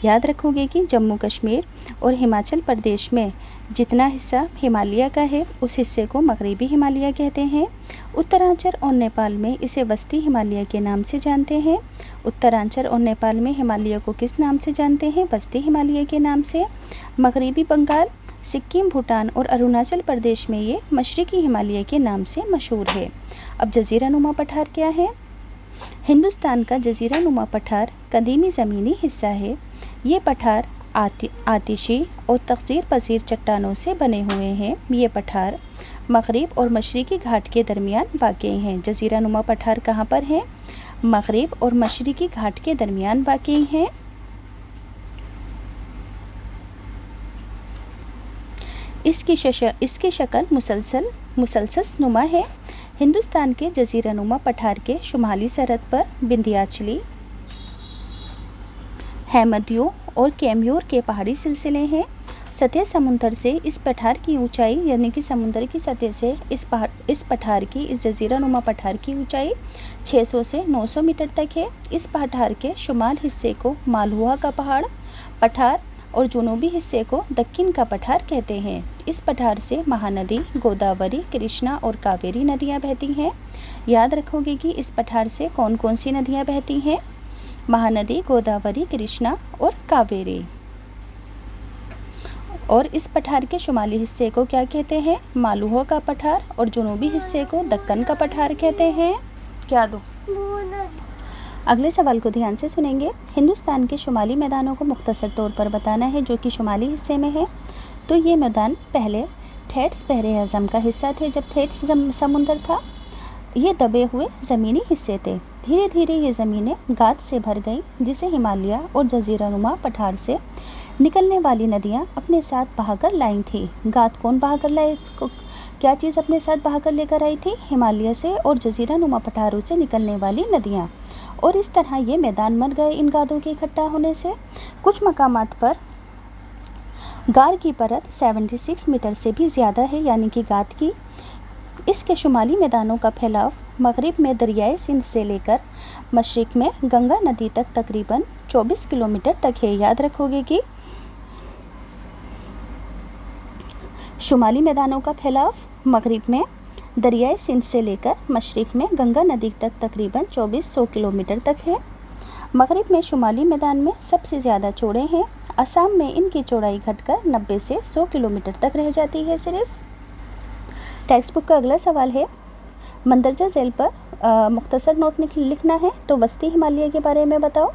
याद रखोगे कि जम्मू कश्मीर और हिमाचल प्रदेश में जितना हिस्सा हिमालय का है उस हिस्से को मगरबी हिमालय कहते हैं। उत्तरांचल और नेपाल में इसे वस्ती हिमालय के नाम से जानते हैं। उत्तरांचल और नेपाल में हिमालय को किस नाम से जानते हैं? वस्ती हिमालय के नाम से। मगरबी बंगाल, सिक्किम, भूटान और अरुणाचल प्रदेश में ये मशरक़ी हिमालय के नाम से मशहूर है। अब जज़ीरा नुमा पठार क्या है? हिंदुस्तान का जज़ीरा नुमा पठार कदीमी ज़मीनी हिस्सा है। ये पठार आतिशी और तकसीर पसीर चट्टानों से बने हुए हैं। ये पठार मगरिब और मशरिकी घाट के दरमियान वाक़ई हैं। जज़ीरा नुमा पठार कहाँ पर हैं? मगरिब और मशरिकी घाट के दरमियान वाक़ई हैं। इसकी शक्ल मुसलसल नुमा है। हिंदुस्तान के जज़ीरा नुमा पठार के शुमाली सरहद पर विंध्याचली, हेमदयो और कैम्योर के पहाड़ी सिलसिले हैं। सतह समुंदर से इस पठार की ऊंचाई यानी कि समुंदर की सतह से इस जज़ीरा नुमा पठार की ऊंचाई 600 से 900 मीटर तक है। इस पठार के शुमाल हिस्से को मालहुआ का पठार और जुनूबी हिस्से को दक्कन का पठार कहते हैं। इस पठार से महानदी, गोदावरी, कृष्णा और कावेरी नदियाँ बहती हैं। याद रखोगे कि इस पठार से कौन कौन सी नदियाँ बहती हैं? महानदी, गोदावरी, कृष्णा और कावेरी। और इस पठार के शुमाली हिस्से को क्या कहते हैं? मालुहो का पठार और जुनूबी हिस्से को दक्कन का पठार कहते हैं। क्या दो? अगले सवाल को ध्यान से सुनेंगे। हिंदुस्तान के शुमाली मैदानों को मुख्तसर तौर पर बताना है जो कि शुमाली हिस्से में है। तो ये मैदान पहले थेट्स बहरे अज़म का हिस्सा थे। जब थेट्स समुंदर था, ये दबे हुए ज़मीनी हिस्से थे। धीरे धीरे ये ज़मीनें गाद से भर गईं, जिसे हिमालय और जज़ीरा नुमा पठार से निकलने वाली नदियाँ अपने साथ बहाकर लाई थी। गाद कौन बहाकर लाए? क्या चीज़ अपने साथ बहाकर लेकर आई थी? हिमालय से और जज़ीरा नुमा पठारों से निकलने वाली नदियाँ। और इस तरह ये मैदान मर गए इन गादों के इकट्ठा होने से। कुछ मकामात पर गार की परत 76 मीटर से भी ज़्यादा है, यानी कि गाद की। इसके शुमाली मैदानों का फैलाव मगरिब में दरियाए सिंध से लेकर मशरिक में गंगा नदी तक तकरीबन 24 किलोमीटर तक है। याद रखोगे कि शुमाली मैदानों का फैलाव मगरिब में दरियाए सिंध से लेकर मशरिक में गंगा नदी तक तकरीबन 2400 किलोमीटर तक है। मगरिब में शुमाली मैदान में सबसे ज़्यादा चौड़े हैं। असम में इनकी चौड़ाई घटकर 90 से 100 किलोमीटर तक रह जाती है सिर्फ। टेक्स्ट बुक का अगला सवाल है, मंदरजा झील पर मुख्तसर नोट लिखना है। तो वस्ती हिमालय के बारे में बताओ।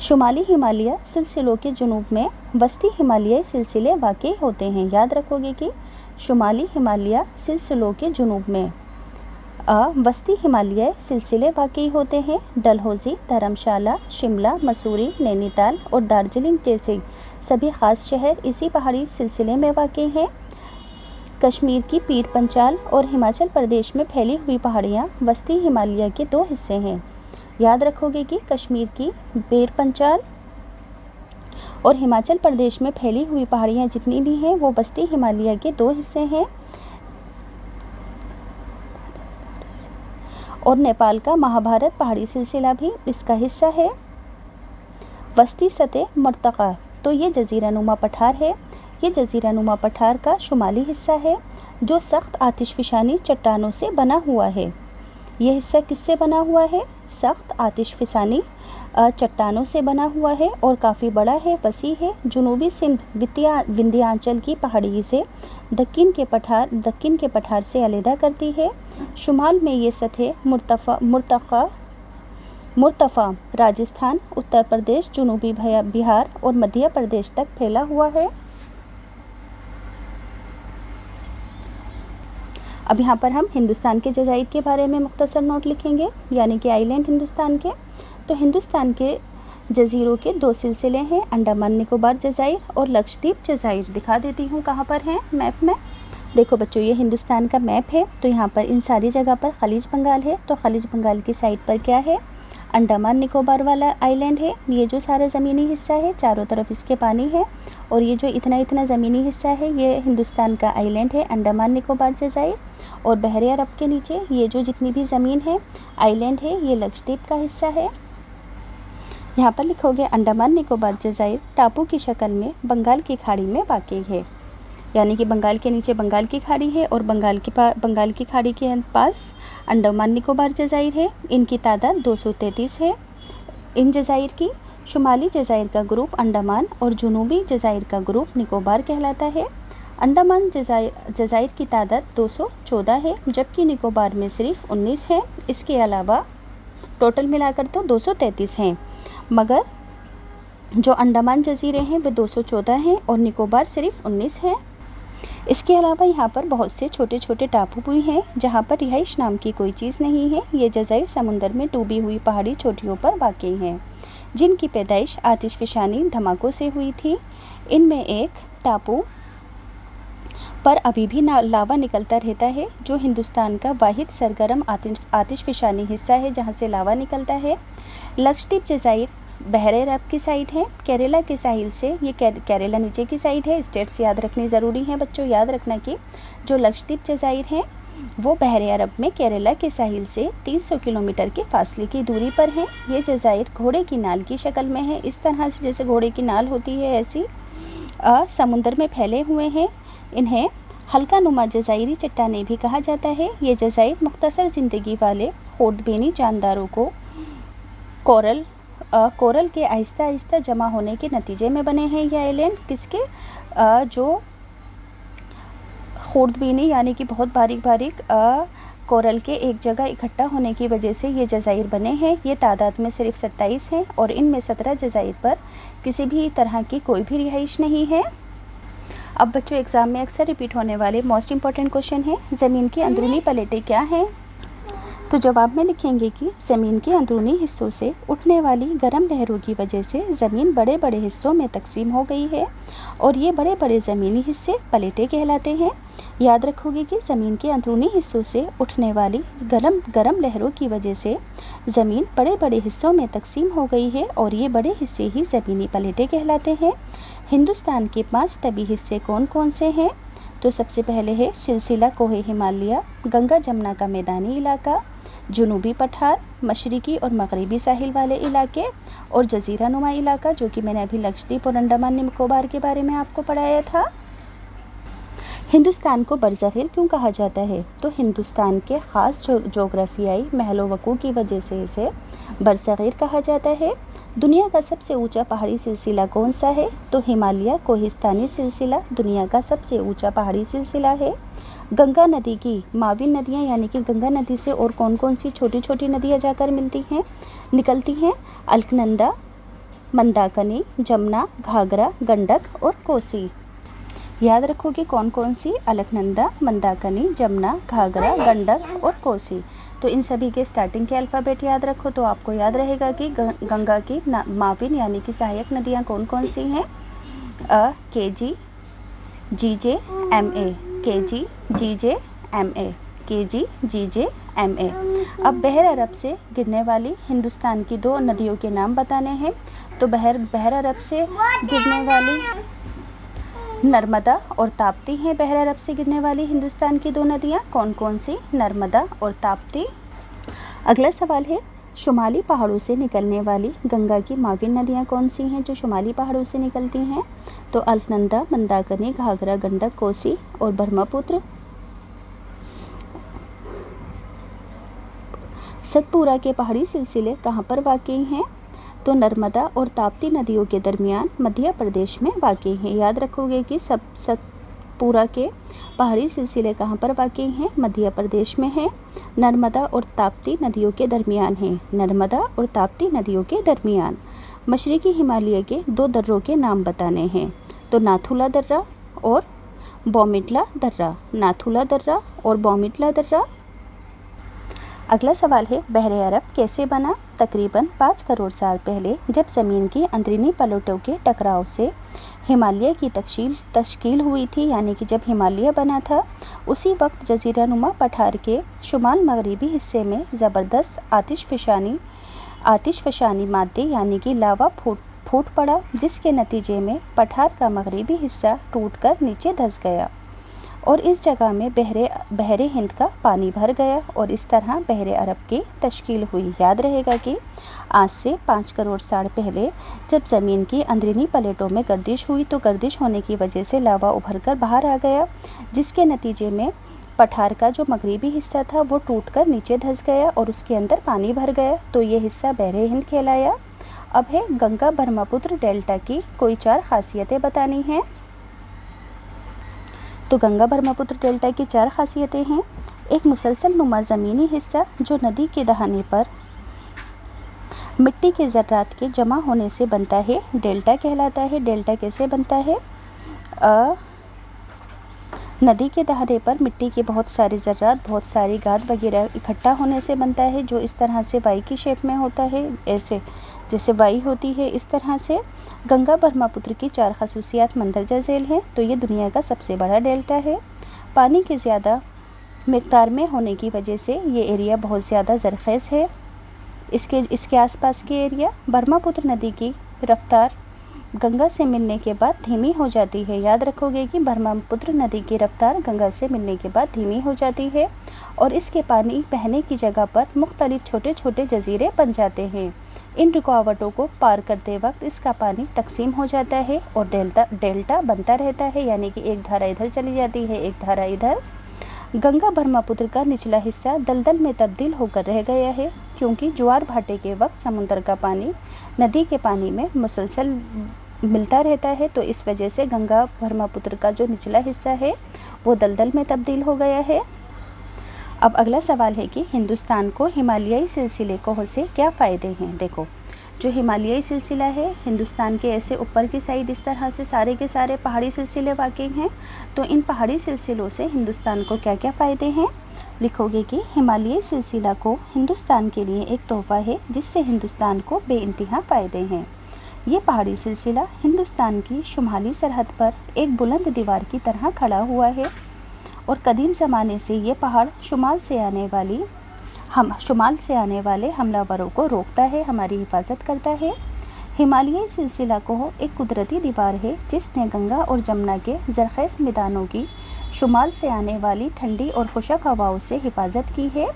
शुमाली हिमालय सिलसिलों के जुनूब में वस्ती हिमालयी सिलसिले वाक़ई होते हैं। याद रखोगे कि शुमाली हिमालय सिलसिलों के जुनूब में वस्ती हिमालयी सिलसिले वाक़ई होते हैं। डलहौज़ी, धर्मशाला, शिमला, मसूरी, नैनीताल और दार्जिलिंग जैसे सभी ख़ास शहर इसी पहाड़ी सिलसिले में वाक़ई हैं। कश्मीर की पीर पंचाल और हिमाचल प्रदेश में फैली हुई पहाड़ियाँ वस्ती हिमालय के दो हिस्से हैं। याद रखोगे कि कश्मीर की पीर पंचाल और हिमाचल प्रदेश में फैली हुई पहाड़ियाँ जितनी भी हैं वो वस्ती हिमालय के दो हिस्से हैं। और नेपाल का महाभारत पहाड़ी सिलसिला भी इसका हिस्सा है। वस्ती सतह मरतका, तो ये जज़ीरा नुमा पठार है। ये जज़ीरा नुमा पठार का शुमाली हिस्सा है। जो सख्त आतिशफशानी चट्टानों से बना हुआ है। ये हिस्सा किससे बना हुआ है? सख्त आतिशफशानी चट्टानों से बना हुआ है और काफ़ी बड़ा है, वसी है। जुनूबी सिंध विंध्याचल की पहाड़ी से दक्कन के पठार से अलहदा करती है। शुमाल में ये सतह मुर्तफ़ा राजस्थान, उत्तर प्रदेश, जुनूबी बिहार और मध्य प्रदेश तक फैला हुआ है। अब यहाँ पर हम हिंदुस्तान के जज़ाइर के बारे में मुख्तसर नोट लिखेंगे, यानी कि आइलैंड हिंदुस्तान के। तो हिंदुस्तान के जज़ीरों के 2 सिलसिले हैं, अंडमान निकोबार जज़ाइर और लक्षद्वीप जज़ाइर। दिखा देती हूँ कहाँ पर हैं मैप में। देखो बच्चों, ये हिंदुस्तान का मैप है। तो यहाँ पर इन सारी जगह पर खलीज बंगाल है। तो खलीज बंगाल की साइड पर क्या है? अंडमान निकोबार वाला आइलैंड है। ये जो सारा ज़मीनी हिस्सा है, चारों तरफ इसके पानी है, और ये जो इतना ज़मीनी हिस्सा है, ये हिंदुस्तान का आइलैंड है, अंडमान निकोबार जज़ाइर। और बहरे अरब के नीचे ये जो जितनी भी ज़मीन है, आइलैंड है, ये लक्षद्वीप का हिस्सा है। यहाँ पर लिखोगे अंडमान निकोबार जज़ाइर टापू की शक्ल में बंगाल की खाड़ी में वाक़ई है, यानी कि बंगाल के नीचे बंगाल की खाड़ी है और बंगाल की खाड़ी के पास अंडमान निकोबार जज़ाइर है। इनकी तादाद 233 है। इन जज़ाइर की शुमाली जज़ाइर का ग्रुप अंडमान और जुनूबी जज़ाइर का ग्रुप निकोबार कहलाता है। अंडमान जज़ाइर की तादाद 214 है, जबकि निकोबार में सिर्फ 19 है। इसके अलावा टोटल मिलाकर तो 233 हैं, मगर जो अंडमान जज़ीरे हैं वे 214 हैं और निकोबार सिर्फ 19 हैं। इसके अलावा यहाँ पर बहुत से छोटे छोटे टापू भी हैं जहाँ पर रिहाइश नाम की कोई चीज़ नहीं है। ये जज़ाइर समुंदर में डूबी हुई पहाड़ी चोटियों पर वाक़ई हैं, जिनकी पैदाइश आतिशफशानी धमाकों से हुई थी। इनमें एक टापू पर अभी भी लावा निकलता रहता है, जो हिंदुस्तान का वाहिद सरगर्म आतिशफशानी हिस्सा है जहाँ से लावा निकलता है। लक्षद्वीप जज़ाइर बहरे अरब की साइड है, केरला के साहिल से। ये केरला नीचे की साइड है। स्टेट्स याद रखनी ज़रूरी है बच्चों। याद रखना कि जो लक्षद्वीप जज़ाइर हैं वो बहरे अरब में केरला के साहिल से 300 किलोमीटर के फासले की दूरी पर हैं। ये जज़ाइर घोड़े की नाल की शक्ल में है, इस तरह से जैसे घोड़े की नाल होती है ऐसी समुद्र में फैले हुए हैं। इन्हें हल्का नुमा जज़ाइरी चट्टानें भी कहा जाता है। ये जज़ाइर मुख्तसर ज़िंदगी वाले खुर्दबीनी जानदारों को कोरल के आहिस्ता आहिस्ता जमा होने के नतीजे में बने हैं। ये आइलैंड किसके? जो खुर्दबीनी यानी कि बहुत बारीक कोरल के एक जगह इकट्ठा होने की वजह से ये जज़ाइर बने हैं। ये तादाद में सिर्फ 27 हैं और इनमें 17 जज़ाइर पर किसी भी तरह की कोई भी रिहाइश नहीं है। अब बच्चों, एग्ज़ाम में अक्सर रिपीट होने वाले मोस्ट इम्पॉर्टेंट क्वेश्चन है, ज़मीन की अंदरूनी प्लेटें क्या हैं? तो जवाब में लिखेंगे कि ज़मीन के अंदरूनी हिस्सों से उठने वाली गर्म लहरों की वजह से ज़मीन बड़े बड़े हिस्सों में तकसीम हो गई है और ये बड़े बड़े ज़मीनी हिस्से प्लेटें कहलाते हैं। याद रखोगे कि ज़मीन के अंदरूनी हिस्सों से उठने वाली गर्म लहरों की वजह से ज़मीन बड़े बड़े हिस्सों में तकसीम हो गई है और ये बड़े हिस्से ही ज़मीनी प्लेटें कहलाते हैं। हिंदुस्तान के 5 तबी हिस्से कौन कौन से हैं? तो सबसे पहले है सिलसिला कोहे हिमालय, गंगा जमुना का मैदानी इलाका, जुनूबी पठार, मशरिकी और मगरिबी साहिल वाले इलाके और जज़ीरा नुमा इलाका, जो कि मैंने अभी लक्षद्वीप और अंडमान निकोबार के बारे में आपको पढ़ाया था। हिंदुस्तान को बरज़ख़ीर क्यों कहा जाता है? तो हिंदुस्तान के ख़ास जोग्राफियाई महलो वक़ू की वजह से इसे बरज़ख़ीर कहा जाता है। दुनिया का सबसे ऊंचा पहाड़ी सिलसिला कौन सा है? तो हिमालय कोहिस्तानी सिलसिला दुनिया का सबसे ऊंचा पहाड़ी सिलसिला है। गंगा नदी की माविन नदियाँ यानी कि गंगा नदी से और कौन कौन सी छोटी छोटी नदियाँ जाकर निकलती हैं? अलकनंदा, मंदाकिनी, जमुना, घाघरा, गंडक और कोसी। याद रखोगे कौन कौन सी? अलकनंदा, मंदाकिनी, जमुना, घाघरा, गंडक और कोसी। तो इन सभी के स्टार्टिंग के अल्फ़ाबेट याद रखो तो आपको याद रहेगा कि गंगा की माविन यानी कि सहायक नदियाँ कौन कौन सी हैं? KG, GJ, MA, KG, GJ, MA, KG, GJ, MA। अब बहर अरब से गिरने वाली हिंदुस्तान की 2 नदियों के नाम बताने हैं। तो बहर अरब से गिरने वाली नर्मदा और ताप्ती हैं। बहर अरब से गिरने वाली हिंदुस्तान की 2 नदियाँ कौन कौन सी? नर्मदा और ताप्ती। अगला सवाल है, शुमाली पहाड़ों से निकलने वाली गंगा की माविन नदियाँ कौन सी हैं जो शुमाली पहाड़ों से निकलती हैं? तो अलकनंदा, मंदाकिनी, घाघरा, गंडक, कोसी और ब्रह्मपुत्र। सतपुरा के पहाड़ी सिलसिले कहाँ पर वाक़ई हैं? तो नर्मदा और ताप्ती नदियों के दरमियान मध्य प्रदेश में वाक़ई हैं। याद रखोगे कि सतपुरा के पहाड़ी सिलसिले कहाँ पर वाक़ई हैं? मध्य प्रदेश में है। नर्मदा और ताप्ती नदियों के दरमियान है। नर्मदा और ताप्ती नदियों के दरमियान। मशरक़ी हिमालय के 2 दर्रों के नाम बताने हैं। तो नाथुला दर्रा और बोमिटला दर्रा। नाथुला दर्रा और बोमिटला दर्रा। अगला सवाल है, बहरे अरब कैसे बना? तकरीबन 5 करोड़ साल पहले जब ज़मीन की अंदरूनी प्लेटों के टकराव से हिमालय की तश्कील हुई थी, यानी कि जब हिमालय बना था, उसी वक्त जज़ीरानुमा पठार के शुमाल मगरबी हिस्से में ज़बरदस्त आतिशफ़शानी मादे यानी कि लावा फूट पड़ा, जिसके नतीजे में पठार का मगरबी हिस्सा टूटकर नीचे धंस गया और इस जगह में बहरे हिंद का पानी भर गया और इस तरह बहरे अरब की तश्कील हुई। याद रहेगा कि आज से 5 करोड़ साल पहले जब ज़मीन की अंदरूनी प्लेटों में गर्दिश हुई तो गर्दिश होने की वजह से लावा उभरकर बाहर आ गया, जिसके नतीजे में पठार का जो मगरबी हिस्सा था वो टूटकर नीचे धंस गया और उसके अंदर पानी भर गया, तो ये हिस्सा बहरे हिंद कहलाया। अब है गंगा ब्रह्मपुत्र डेल्टा की कोई 4 खासियतें बतानी हैं। तो गंगा ब्रह्मपुत्र डेल्टा की 4 खासियतें हैं। एक मुसलसल नुमा ज़मीनी हिस्सा जो नदी के दहाने पर मिट्टी के ज़र्रात के जमा होने से बनता है, डेल्टा कहलाता है। डेल्टा कैसे बनता है? नदी के दहाने पर मिट्टी के बहुत सारे ज़र्रात, बहुत सारी गाद वगैरह इकट्ठा होने से बनता है, जो इस तरह से वाई की शेप में होता है, ऐसे जैसे वाई होती है इस तरह से। गंगा ब्रह्मपुत्र की 4 खसूसियात मंदरजा झेल हैं। तो ये दुनिया का सबसे बड़ा डेल्टा है। पानी के ज़्यादा मिक़दार में होने की वजह से ये एरिया बहुत ज़्यादा ज़रख़ेज़ है। इसके आसपास के एरिया। ब्रह्मपुत्र नदी की रफ़्तार गंगा से मिलने के बाद धीमी हो जाती है। याद रखोगे कि ब्रह्मपुत्र नदी की रफ़्तार गंगा से मिलने के बाद धीमी हो जाती है और इसके पानी बहने की जगह पर मुख्तलिफ छोटे छोटे जजीरे बन जाते हैं। इन रुकावटों को पार करते वक्त इसका पानी तकसीम हो जाता है और डेल्टा बनता रहता है, यानी कि एक धारा इधर चली जाती है, एक धारा इधर। गंगा ब्रह्मपुत्र का निचला हिस्सा दलदल में तब्दील होकर रह गया है, क्योंकि ज्वार भाटे के वक्त समुद्र का पानी नदी के पानी में मुसलसल मिलता रहता है, तो इस वजह से गंगा ब्रह्मपुत्र का जो निचला हिस्सा है वो दलदल में तब्दील हो गया है। अब अगला सवाल है कि हिंदुस्तान को हिमालयी सिलसिले को से क्या फ़ायदे हैं? देखो, जो हिमालयी सिलसिला है, हिंदुस्तान के ऐसे ऊपर की साइड इस तरह से सारे के सारे पहाड़ी सिलसिले वाक़ई हैं। तो इन पहाड़ी सिलसिलों से हिंदुस्तान को क्या क्या फ़ायदे हैं? लिखोगे कि हिमालयी सिलसिला को हिंदुस्तान के लिए एक तोहफ़ा है, जिससे हिंदुस्तान को बेइंतहा फ़ायदे हैं। ये पहाड़ी सिलसिला हिंदुस्तान की शुमाली सरहद पर एक बुलंद दीवार की तरह खड़ा हुआ है और कदीम ज़माने से ये पहाड़ शुमाल से आने वाले हमलावरों को रोकता है, हमारी हिफाजत करता है। हिमालयी सिलसिला को एक कुदरती दीवार है जिसने गंगा और जमुना के ज़रख़ेज़ मैदानों की शुमाल से आने वाली ठंडी और खुशक हवाओं से हिफाजत की है।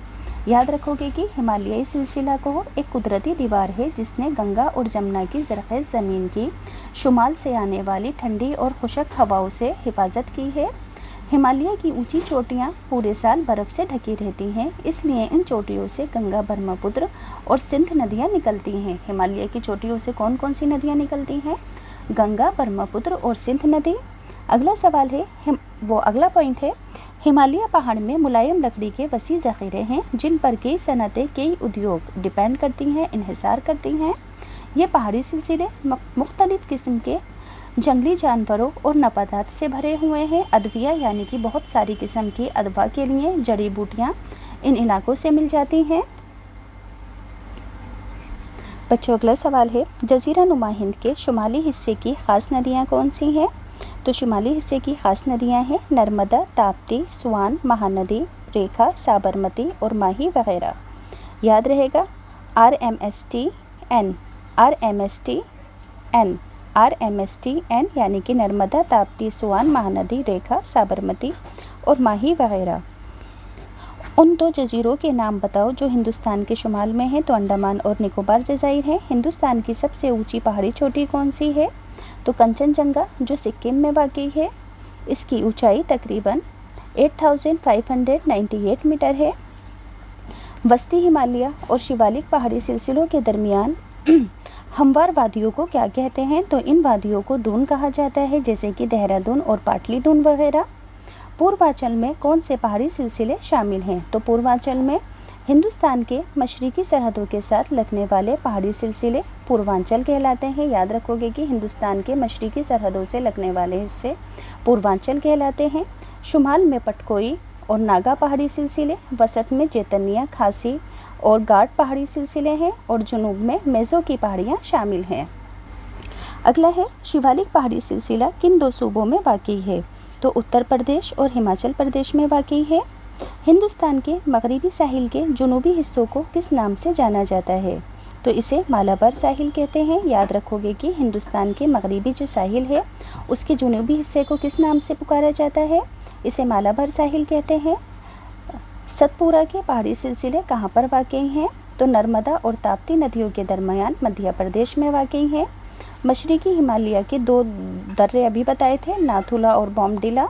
याद रखोगे कि हिमालयी सिलसिला को एक कुदरती दीवार है जिसने गंगा और जमुना की ज़रख़ेज़ ज़मीन की शुमाल से आने वाली ठंडी और खुशक हवाओं से हिफाजत की है। हिमालय की ऊंची चोटियां पूरे साल बर्फ़ से ढकी रहती हैं, इसलिए इन चोटियों से गंगा, ब्रह्मपुत्र और सिंध नदियां निकलती हैं। हिमालय की चोटियों से कौन कौन सी नदियां निकलती हैं? गंगा, ब्रह्मपुत्र और सिंध नदी। अगला सवाल है, अगला पॉइंट है, हिमालय पहाड़ में मुलायम लकड़ी के वसी ज़ख़ीरे हैं जिन पर कई सनतें, कई उद्योग डिपेंड करती हैं, इन्हिसार करती हैं। ये पहाड़ी सिलसिले मुख्तलिफ़ किस्म के जंगली जानवरों और नबातात से भरे हुए हैं। अदविया यानी कि बहुत सारी किस्म की अदवा के लिए जड़ी बूटियाँ इन इलाकों से मिल जाती हैं। बच्चों, अगला सवाल है, जज़ीरा नुमा हिंद के शुमाली हिस्से की ख़ास नदियाँ कौन सी हैं? तो शुमाली हिस्से की ख़ास नदियाँ हैं नर्मदा, ताप्ती, स्वान, महानदी, रेखा, साबरमती और माही वगैरह। याद रहेगा RMSTN यानी कि नर्मदा, ताप्ती, स्वान, महानदी, रेखा, साबरमती और माही वगैरह। उन 2 जज़ीरों के नाम बताओ जो हिंदुस्तान के शुमाल में हैं। तो अंडमान और निकोबार जज़ाइर हैं। हिंदुस्तान की सबसे ऊंची पहाड़ी चोटी कौन सी है? तो कंचनजंगा, जो सिक्किम में वाक़ई है। इसकी ऊंचाई तकरीबन 8598 मीटर है। वस्ती हिमालय और शिवालिक पहाड़ी सिलसिलों के दरमियान हमवार वादियों को क्या कहते हैं? तो इन वादियों को दून कहा जाता है, जैसे कि देहरादून और पाटली दून वगैरह। पूर्वांचल में कौन से पहाड़ी सिलसिले शामिल हैं? तो पूर्वांचल में हिंदुस्तान के मशरक़ी सरहदों के साथ लगने वाले पहाड़ी सिलसिले पूर्वांचल कहलाते हैं। याद रखोगे कि हिंदुस्तान के मशरक़ी सरहदों से लगने वाले हिस्से पूर्वांचल कहलाते हैं। शुमाल में पटकोई और नागा पहाड़ी सिलसिले, वसत में चैतन्या, खासी और गाढ़ पहाड़ी सिलसिले हैं और जुनूब में मेज़ो की पहाड़ियाँ शामिल हैं। अगला है शिवालिक पहाड़ी सिलसिला किन दो सूबों में वाक़ई है? तो उत्तर प्रदेश और हिमाचल प्रदेश में वाक़ई है। हिंदुस्तान के मगरिबी साहिल के जुनूबी हिस्सों को किस नाम से जाना जाता है? तो इसे मालाबार साहिल कहते हैं। याद रखोगे कि हिंदुस्तान के मगरिबी जो साहिल है उसके जुनूबी हिस्से को किस नाम से पुकारा जाता है? इसे मालाबार साहिल कहते हैं। सतपुरा के पहाड़ी सिलसिले कहाँ पर वाक़ई हैं? तो नर्मदा और ताप्ती नदियों के दरमियान मध्य प्रदेश में वाक़ई हैं। मशरक़ी हिमालय के दो दर्रे अभी बताए थे, नाथुला और बॉमडिला।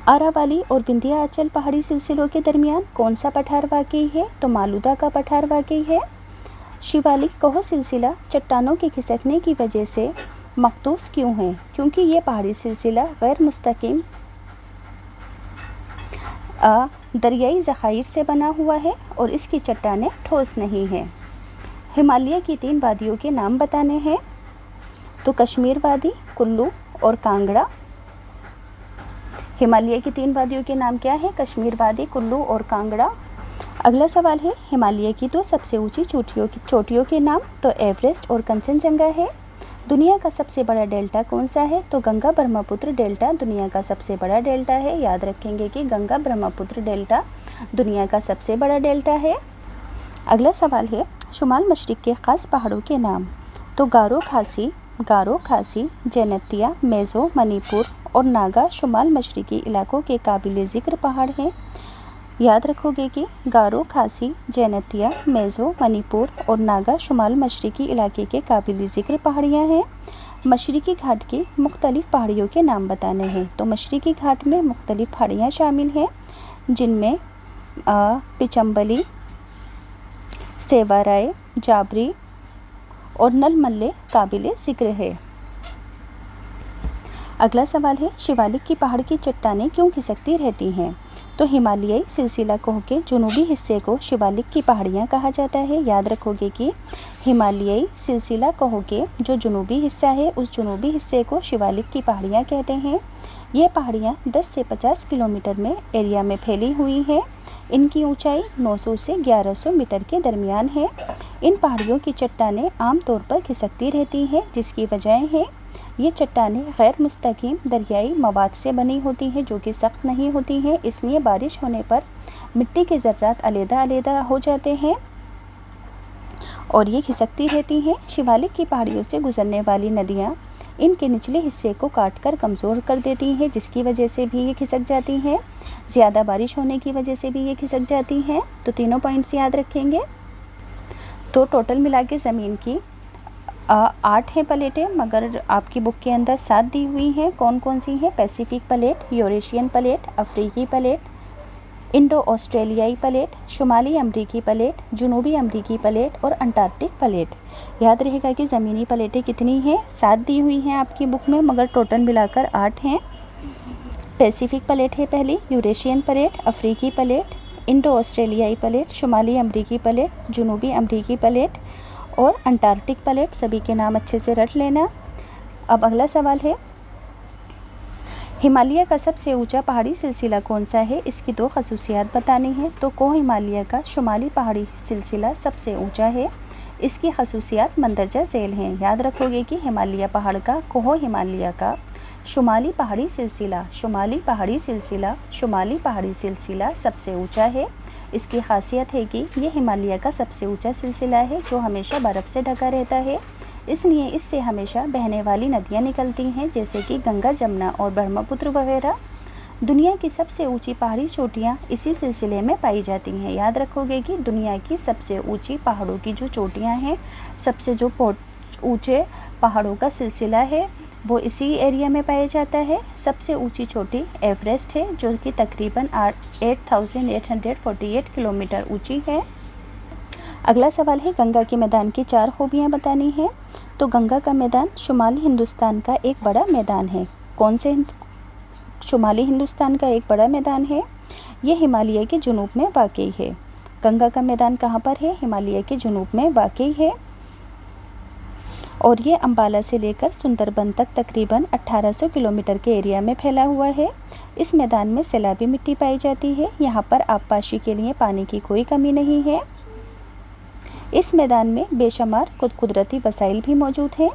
आरावली और विंध्याचल पहाड़ी सिलसिलों के दरमियान कौन सा पठार वाक़ई है? तो मालूदा का पठार वाक़ई है। शिवालिक कहो सिलसिला चट्टानों के खिसकने की वजह से मखदूस क्यों है? क्योंकि ये पहाड़ी सिलसिला गैर मुस्तकीम दरियाई ज़खायर से बना हुआ है और इसकी चट्टानें ठोस नहीं हैं। हिमालय की 3 वादियों के नाम बताने हैं। तो कश्मीर वादी, कुल्लू और कांगड़ा। हिमालय की 3 वादियों के नाम क्या है? कश्मीर वादी, कुल्लू और कांगड़ा। अगला सवाल है हिमालय की 2 सबसे ऊंची चोटियों के नाम। तो एवरेस्ट और कंचनजंगा है। दुनिया का सबसे बड़ा डेल्टा कौन सा है? तो गंगा ब्रह्मपुत्र डेल्टा दुनिया का सबसे बड़ा डेल्टा है। याद रखेंगे कि गंगा ब्रह्मपुत्र डेल्टा दुनिया का सबसे बड़ा डेल्टा है। अगला सवाल है शुमाल मशरिक़ के ख़ास पहाड़ों के नाम। तो गारो खासी, जैनतिया, मेज़ो, मणिपुर और नागा शुमाल मशरिक़ी इलाकों के काबिल ज़िक्र पहाड़ हैं। याद रखोगे कि गारो, खासी, जैनतिया, मेज़ो, मणिपुर और नागा शुमाल मशरिक़ी इलाके के काबिल ज़िक्र पहाड़ियाँ हैं। मशरिक़ी घाट की मुख्तलिफ़ पहाड़ियों के नाम बताने हैं। तो मशरिक़ी घाट में मुख्तलिफ़ पहाड़ियाँ शामिल हैं, जिनमें पिचम्बली, सेवाराय, जाबरी और नलमल्ले काबिल ज़िक्र है। अगला सवाल है शिवालिक की पहाड़ की चट्टानें क्यों खिसकती रहती हैं? तो हिमालयी सिलसिला कोह के जुनूबी हिस्से को शिवालिक की पहाड़ियाँ कहा जाता है। याद रखोगे कि हिमालयी सिलसिला कोह के जो जुनूबी हिस्सा है उस जुनूबी हिस्से को शिवालिक की पहाड़ियाँ कहते हैं। ये पहाड़ियाँ 10 से 50 किलोमीटर में एरिया में फैली हुई हैं। इनकी ऊंचाई 900 से 1100 मीटर के दरमियान है। इन पहाड़ियों की चट्टानें आमतौर पर खिसकती रहती हैं, जिसकी वजह है ये चट्टानें गैर मुस्तकीम दरियाई मवाद से बनी होती हैं, जो कि सख्त नहीं होती हैं। इसलिए बारिश होने पर मिट्टी के ज़र्रात अलग-अलग हो जाते हैं और ये खिसकती रहती हैं। शिवालिक की पहाड़ियों से गुजरने वाली नदियाँ इनके निचले हिस्से को काटकर कमज़ोर कर देती हैं, जिसकी वजह से भी ये खिसक जाती हैं। ज़्यादा बारिश होने की वजह से भी ये खिसक जाती हैं। तो तीनों पॉइंट्स याद रखेंगे। तो टोटल मिला के ज़मीन की 8 हैं प्लेटें, मगर आपकी बुक के अंदर 7 दी हुई हैं। कौन कौन सी हैं? पैसिफिक प्लेट, यूरेशियन प्लेट, अफ्रीकी प्लेट, इंडो ऑस्ट्रेलियाई प्लेट, शुमाली अमरीकी प्लेट, जुनूबी अमरीकी प्लेट और अंटार्कटिक प्लेट। याद रहेगा कि ज़मीनी प्लेटें कितनी हैं? 7 दी हुई हैं आपकी बुक में, मगर टोटल मिलाकर 8 हैं। पैसिफिक प्लेट है पहली, यूरेशियन प्लेट, अफ्रीकी प्लेट, इंडो ऑस्ट्रेलियाई प्लेट, शुमाली अमरीकी प्लेट, जुनूबी अमरीकी प्लेट और अंटार्कटिक प्लेट। सभी के नाम अच्छे से रट लेना। अब अगला सवाल है हिमालय का सबसे ऊंचा पहाड़ी सिलसिला कौन सा है? इसकी 2 खसूसियात बतानी है। तो कोह हिमालय का शुमाली पहाड़ी सिलसिला सबसे ऊंचा है। इसकी खसूसियात मंदरजा झेल हैं। याद रखोगे कि हिमालय पहाड़ का कोह हिमालय का शुमाली पहाड़ी सिलसिला सबसे ऊंचा है। इसकी खासियत है कि ये हिमालय का सबसे ऊंचा सिलसिला है जो हमेशा बर्फ़ से ढका रहता है। इसलिए इससे हमेशा बहने वाली नदियाँ निकलती हैं, जैसे कि गंगा, जमुना और ब्रह्मपुत्र वगैरह। दुनिया की सबसे ऊंची पहाड़ी चोटियाँ इसी सिलसिले में पाई जाती हैं। याद रखोगे कि दुनिया की सबसे ऊंची पहाड़ों की जो चोटियाँ हैं, सबसे जो ऊंचे पहाड़ों का सिलसिला है वो इसी एरिया में पाया जाता है। सबसे ऊंची चोटी एवरेस्ट है जो कि तकरीबन 8,848 किलोमीटर ऊंची है। अगला सवाल है गंगा के मैदान की 4 खूबियाँ बतानी है। तो गंगा का मैदान शुमाली हिंदुस्तान का एक बड़ा मैदान है। कौन से शुमाली हिंदुस्तान का एक बड़ा मैदान है? ये हिमालय के जुनूब में वाक़ई है। गंगा का मैदान कहाँ पर है? हिमालय के जुनूब में वाक़ई है और ये अम्बाला से लेकर सुंदरबन तक तकरीबन 1800 किलोमीटर के एरिया में फैला हुआ है। इस मैदान में सैलाबी मिट्टी पाई जाती है। यहाँ पर आबपाशी के लिए पानी की कोई कमी नहीं है। इस मैदान में बेशुमार कुदरती वसाइल भी मौजूद हैं।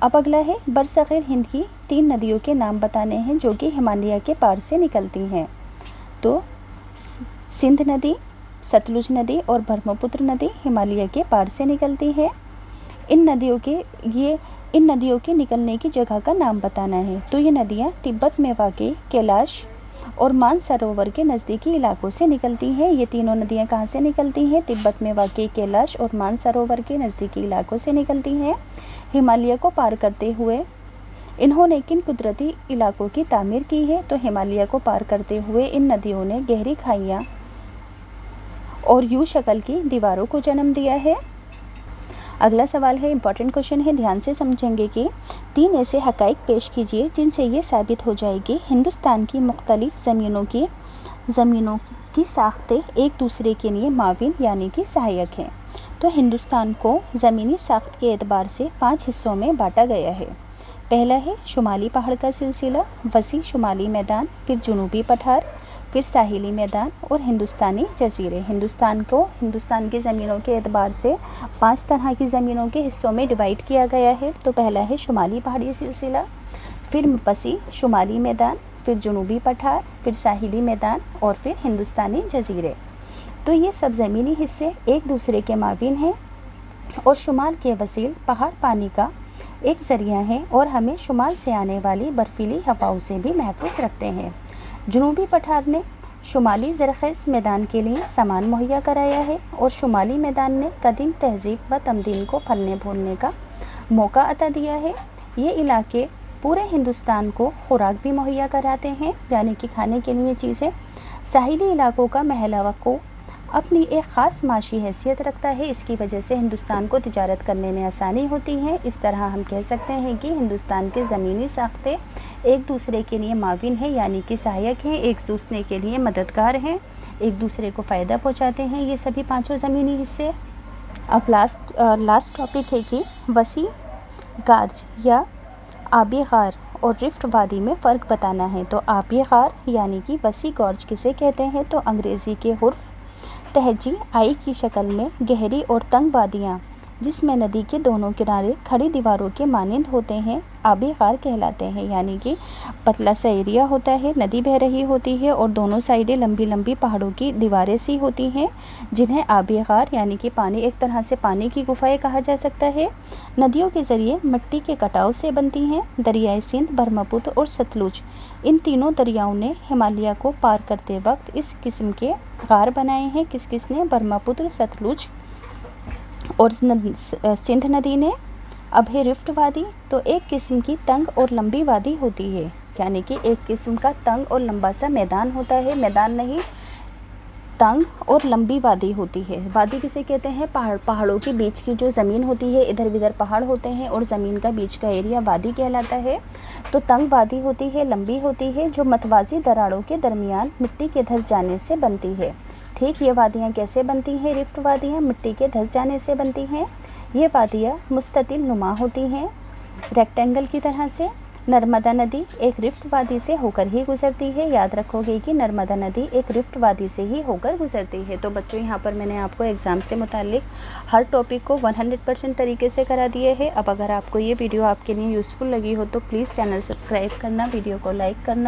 अब अगला है बरसग़ीर हिंद की 3 नदियों के नाम बताने हैं जो कि हिमालय के पार से निकलती हैं। तो सिंध नदी, सतलुज नदी और ब्रह्मपुत्र नदी हिमालय के पार से निकलती है। इन नदियों के निकलने की जगह का नाम बताना है। तो ये नदियाँ तिब्बत में वाक़ई कैलाश और मानसरोवर के नज़दीकी इलाकों से निकलती हैं। ये तीनों नदियाँ कहाँ से निकलती हैं? तिब्बत में वाक़ई कैलाश और मानसरोवर के नज़दीकी इलाकों से निकलती हैं। हिमालय को पार करते हुए इन्होंने किन कुदरती इलाकों की तामीर की है? तो हिमालय को पार करते हुए इन नदियों ने गहरी खाइयाँ और यू शक्ल की दीवारों को जन्म दिया है। अगला सवाल है, इंपॉर्टेंट क्वेश्चन है, ध्यान से समझेंगे कि 3 ऐसे हक़ाइक़ पेश कीजिए जिनसे ये साबित हो जाए कि हिंदुस्तान की मुख्तलिफ़ ज़मीनों की साख्तें एक दूसरे के लिए माविन यानी कि सहायक हैं। तो हिंदुस्तान को ज़मीनी साख्त के एतबार से 5 हिस्सों में बांटा गया है। पहला है शुमाली पहाड़ का सिलसिला, वसी शुमाली मैदान, फिर जुनूबी पठार, फिर साहिली मैदान और हिंदुस्तानी जजीरे। हिंदुस्तान की ज़मीनों के एतबार से 5 तरह की ज़मीनों के हिस्सों में डिवाइड किया गया है। तो पहला है शुमाली पहाड़ी सिलसिला, फिर वसी शुमाली मैदान, फिर जुनूबी पठार, फिर साहिली मैदान और फिर हिंदुस्तानी जजीरे। तो ये सब ज़मीनी हिस्से एक दूसरे के माविन हैं और शुमाल के वसील पहाड़ पानी का एक ज़रिया है और हमें शुमाल से आने वाली बर्फीली हवाओं से भी महफूज रखते हैं। जुनूबी पठार ने शुमाली ज़रख़ेज़ मैदान के लिए सामान मुहैया कराया है और शुमाली मैदान ने कदीम तहज़ीब व तमदीन को फलने फूलने का मौका अता दिया है। ये इलाके पूरे हिंदुस्तान को खुराक भी मुहैया कराते हैं यानी कि खाने के लिए चीज़ें। साहिली इलाकों का महलवा को अपनी एक ख़ास माशी हैसियत रखता है। इसकी वजह से हिंदुस्तान को तिजारत करने में आसानी होती है। इस तरह हम कह सकते हैं कि हिंदुस्तान के ज़मीनी साख्तें एक दूसरे के लिए माविन हैं यानी कि सहायक हैं, एक दूसरे के लिए मददगार हैं, एक दूसरे को फ़ायदा पहुंचाते हैं ये सभी 5 ज़मीनी हिस्से। अब लास्ट टॉपिक है कि वसी गार्ज या आबी गार और रिफ्ट वादी में फ़र्क बताना है। तो आबी गार यानी कि वसी गॉर्ज किसे कहते हैं? तो अंग्रेज़ी के हुर्फ तहजी आई की शक्ल में गहरी और तंग वादियाँ जिसमें नदी के दोनों किनारे खड़ी दीवारों के मानिंद होते हैं आबी गार कहलाते हैं। यानी कि पतला सा एरिया होता है, नदी बह रही होती है और दोनों साइडें लंबी लंबी पहाड़ों की दीवारें सी होती हैं जिन्हें आबी गार यानी कि पानी, एक तरह से पानी की गुफाएं कहा जा सकता है। नदियों के ज़रिए मिट्टी के कटाव से बनती हैं। दरियाए सिंध, ब्रह्मपुत्र और सतलुज, इन तीनों दरियाओं ने हिमालय को पार करते वक्त इस किस्म के गार बनाए हैं। किस किस ने? ब्रह्मपुत्र, सतलुज और सिंध नदी ने। अब है रिफ्ट वादी। तो एक किस्म की तंग और लंबी वादी होती है यानी कि एक किस्म का तंग और लंबा सा मैदान होता है, मैदान नहीं, तंग और लंबी वादी होती है। वादी किसे कहते हैं? पहाड़ों के बीच की जो ज़मीन होती है, इधर उधर पहाड़ होते हैं और ज़मीन का बीच का एरिया वादी कहलाता है। तो तंग वादी होती है, लंबी होती है, जो मतवाज़ी दरारों के दरमियान मिट्टी के धंस जाने से बनती है। ठीक, ये वादियाँ कैसे बनती हैं? रिफ्ट वादियाँ मिट्टी के धंस जाने से बनती हैं। ये वादियाँ मुस्ततिल नुमा होती हैं, रेक्टेंगल की तरह से। नर्मदा नदी एक रिफ्ट वादी से होकर ही गुज़रती है। याद रखोगे कि नर्मदा नदी एक रिफ्ट वादी से ही होकर गुज़रती है। तो बच्चों, यहाँ पर मैंने आपको एग्ज़ाम से मुताल्लिक हर टॉपिक को 100% तरीके से करा दिए है। अब अगर आपको ये वीडियो आपके लिए यूज़फुल लगी हो तो प्लीज़ चैनल सब्सक्राइब करना, वीडियो को लाइक करना।